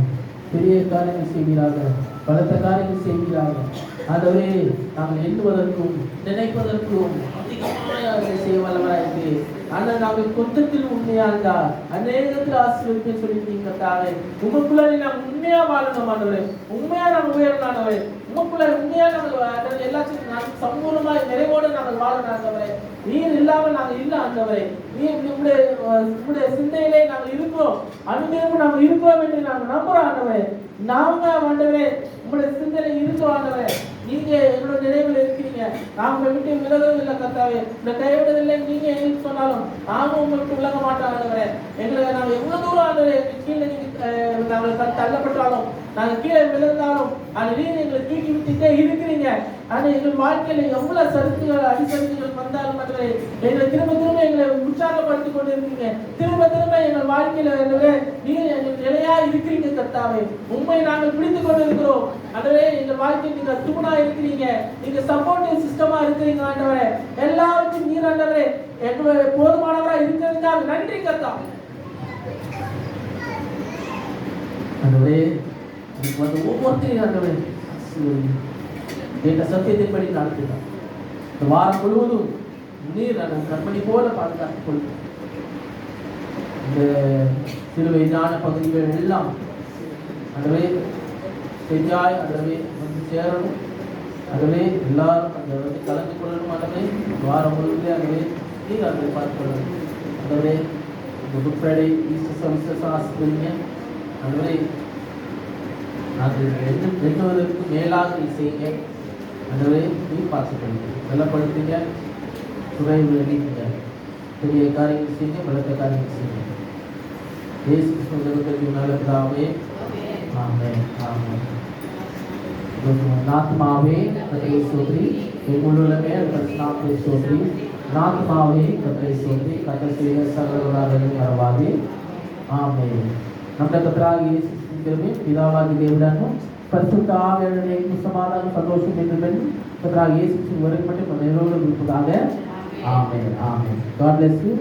Speaker 1: பெரிய காரியங்கள் செய்கிறார்கள், பலத்த காரியங்கள் செய்கிறார்கள். ஆகவே நாங்கள் எண்ணுவதற்கும் நினைப்பதற்கும் அதிகமாக செய்ய வல்லவராயிருக்கு. ஆனால் நாங்கள் கொஞ்சத்தில் உண்மையா இருந்தா அநேகத்தில் ஆசீர்வதிப்பை சொல்லியிருக்கீங்க தாவே. உங்களுக்குள்ள நாங்கள் உண்மையா வாழணும் ஆண்டவரே, உண்மையா நாங்கள் உயரணும் ஆண்டவரே, உங்களுக்குள்ள உண்மையா நாங்கள் எல்லாத்தையும் நாங்கள் சம்பூர்ணமாய் நிறைவோடு நாங்கள் வாழணும் ஆண்டவரே. நீர் இல்லாமல் நாங்கள் இல்லை ஆண்டவரே. நீர் உங்களுடைய சிந்தையிலே நாங்கள் இருக்கிறோம், அனுபவம் நாங்கள் இருக்கிறோம் என்று நாங்கள் நம்புறோம் ஆண்டவரே. நாங்க ஆண்டவரே உங்களுடைய சிந்தனை இருக்கும் ஆண்டவரே. நீங்க எங்களோட நினைவில் இருக்கிறீங்க. நாங்க விட்டு விலகவில்லை கர்த்தாவே. இந்த கைவிடுதலை நீங்க எங்களுக்கு சொன்னாலும் நானும் உங்களுக்கு விலக மாட்டோம் ஆண்டவரே. எங்களை நாங்கள் எவ்வளவு தூரம் ஆண்டவரே கீழே நீங்க நாங்கள் தள்ளப்பட்டாலும் நாங்கள் கீழே விழுந்தாலும் அது நீங்க எங்களை தூக்கி விட்டுட்டே இருக்கிறீங்க. ஆனா எங்கள் வாழ்க்கையில எவ்வளவு சறுக்குகள் அடிசறுக்குகள் வந்தாலும் ஆண்டவரே எங்களை திரும்ப திரும்ப எங்களை உற்சாகப்படுத்திக் கொண்டு இருக்கீங்க. திரும்ப திரும்ப எங்கள் வாழ்க்கையில நீங்க எங்களுக்கு நிலையா இருக்கிறீங்க கர்த்தாவே. உண்மை நாங்கள் பிடித்துக் கொண்டு இருக்கிறோம் ஆண்டவரே. எங்கள் வாழ்க்கையில் நீங்க தூணா இருக்கிறீங்க. நீங்க சப்போர்ட்டிவ் சிஸ்டமா இருக்கிறீங்க ஆண்டவரே. எல்லாவற்றையும் நீர் ஆண்டவரே எங்களுடைய போதுமானவரா இருக்கிறதுக்காக நன்றி கர்த்தா. ஆண்டவரே வந்து ஒவ்வொருத்தரையும் ஆண்டவரே என்ற சத்தியத்தின்படி நடத்துகிறார். இந்த வாரம் முழுவதும் நீர் கண்மணி போல பாதுகாத்துக் கொள்ளும். இந்த சிலுவை ஞான பகுதிகள் எல்லாம் ஆண்டவரே செஞ்சாய் ஆண்டவரே வந்து சேரணும். ஆண்டவரே எல்லாரும் அந்த கலந்து கொள்ளணும். ஆண்டவரே வாரம் முழுவதும் ஆண்டவே நீர் அதை பார்த்துக்கொள்ளணும். ஆண்டவரே இந்த குட் ஃப்ரைடே ஈஸ்டர் சர்வீசஸ் ஆசிரியங்க ஆண்டவரே அது எண்ணுவதற்கு மேலாக செய்யுங்க ஆண்டவரே. நீ பார்த்துக்கொள்ளுங்க, பலப்படுத்துங்க, துறைவு அளிக்குங்க, பெரிய காரியங்கள் செய்யுங்க, பலத்த காரியங்கள் செய்யுங்க. இயேசு கிறிஸ்துவின் நல்ல பிதாவே ஆமென் ஆமென். नात्मावे कतई सोत्री मुलुल में नात्मे सोत्री नात्मावे कतई सोत्री कतई सर्वदारणी अरवादे आमेन. നമ്മുടെ കർത്താവായ യേശുക്രിസ്തുവിന്റെ പിതാവായ ദൈവമാണ് പരിശുദ്ധ ആവിയുടെ സമാധാനം സന്തോഷം എന്നിവരും കർത്താവായ യേശുക്രിസ്തു വരപ്പെട്ട മനോരോട് വിളിപ്പதாக ആമേൻ ആമേൻ. God bless you.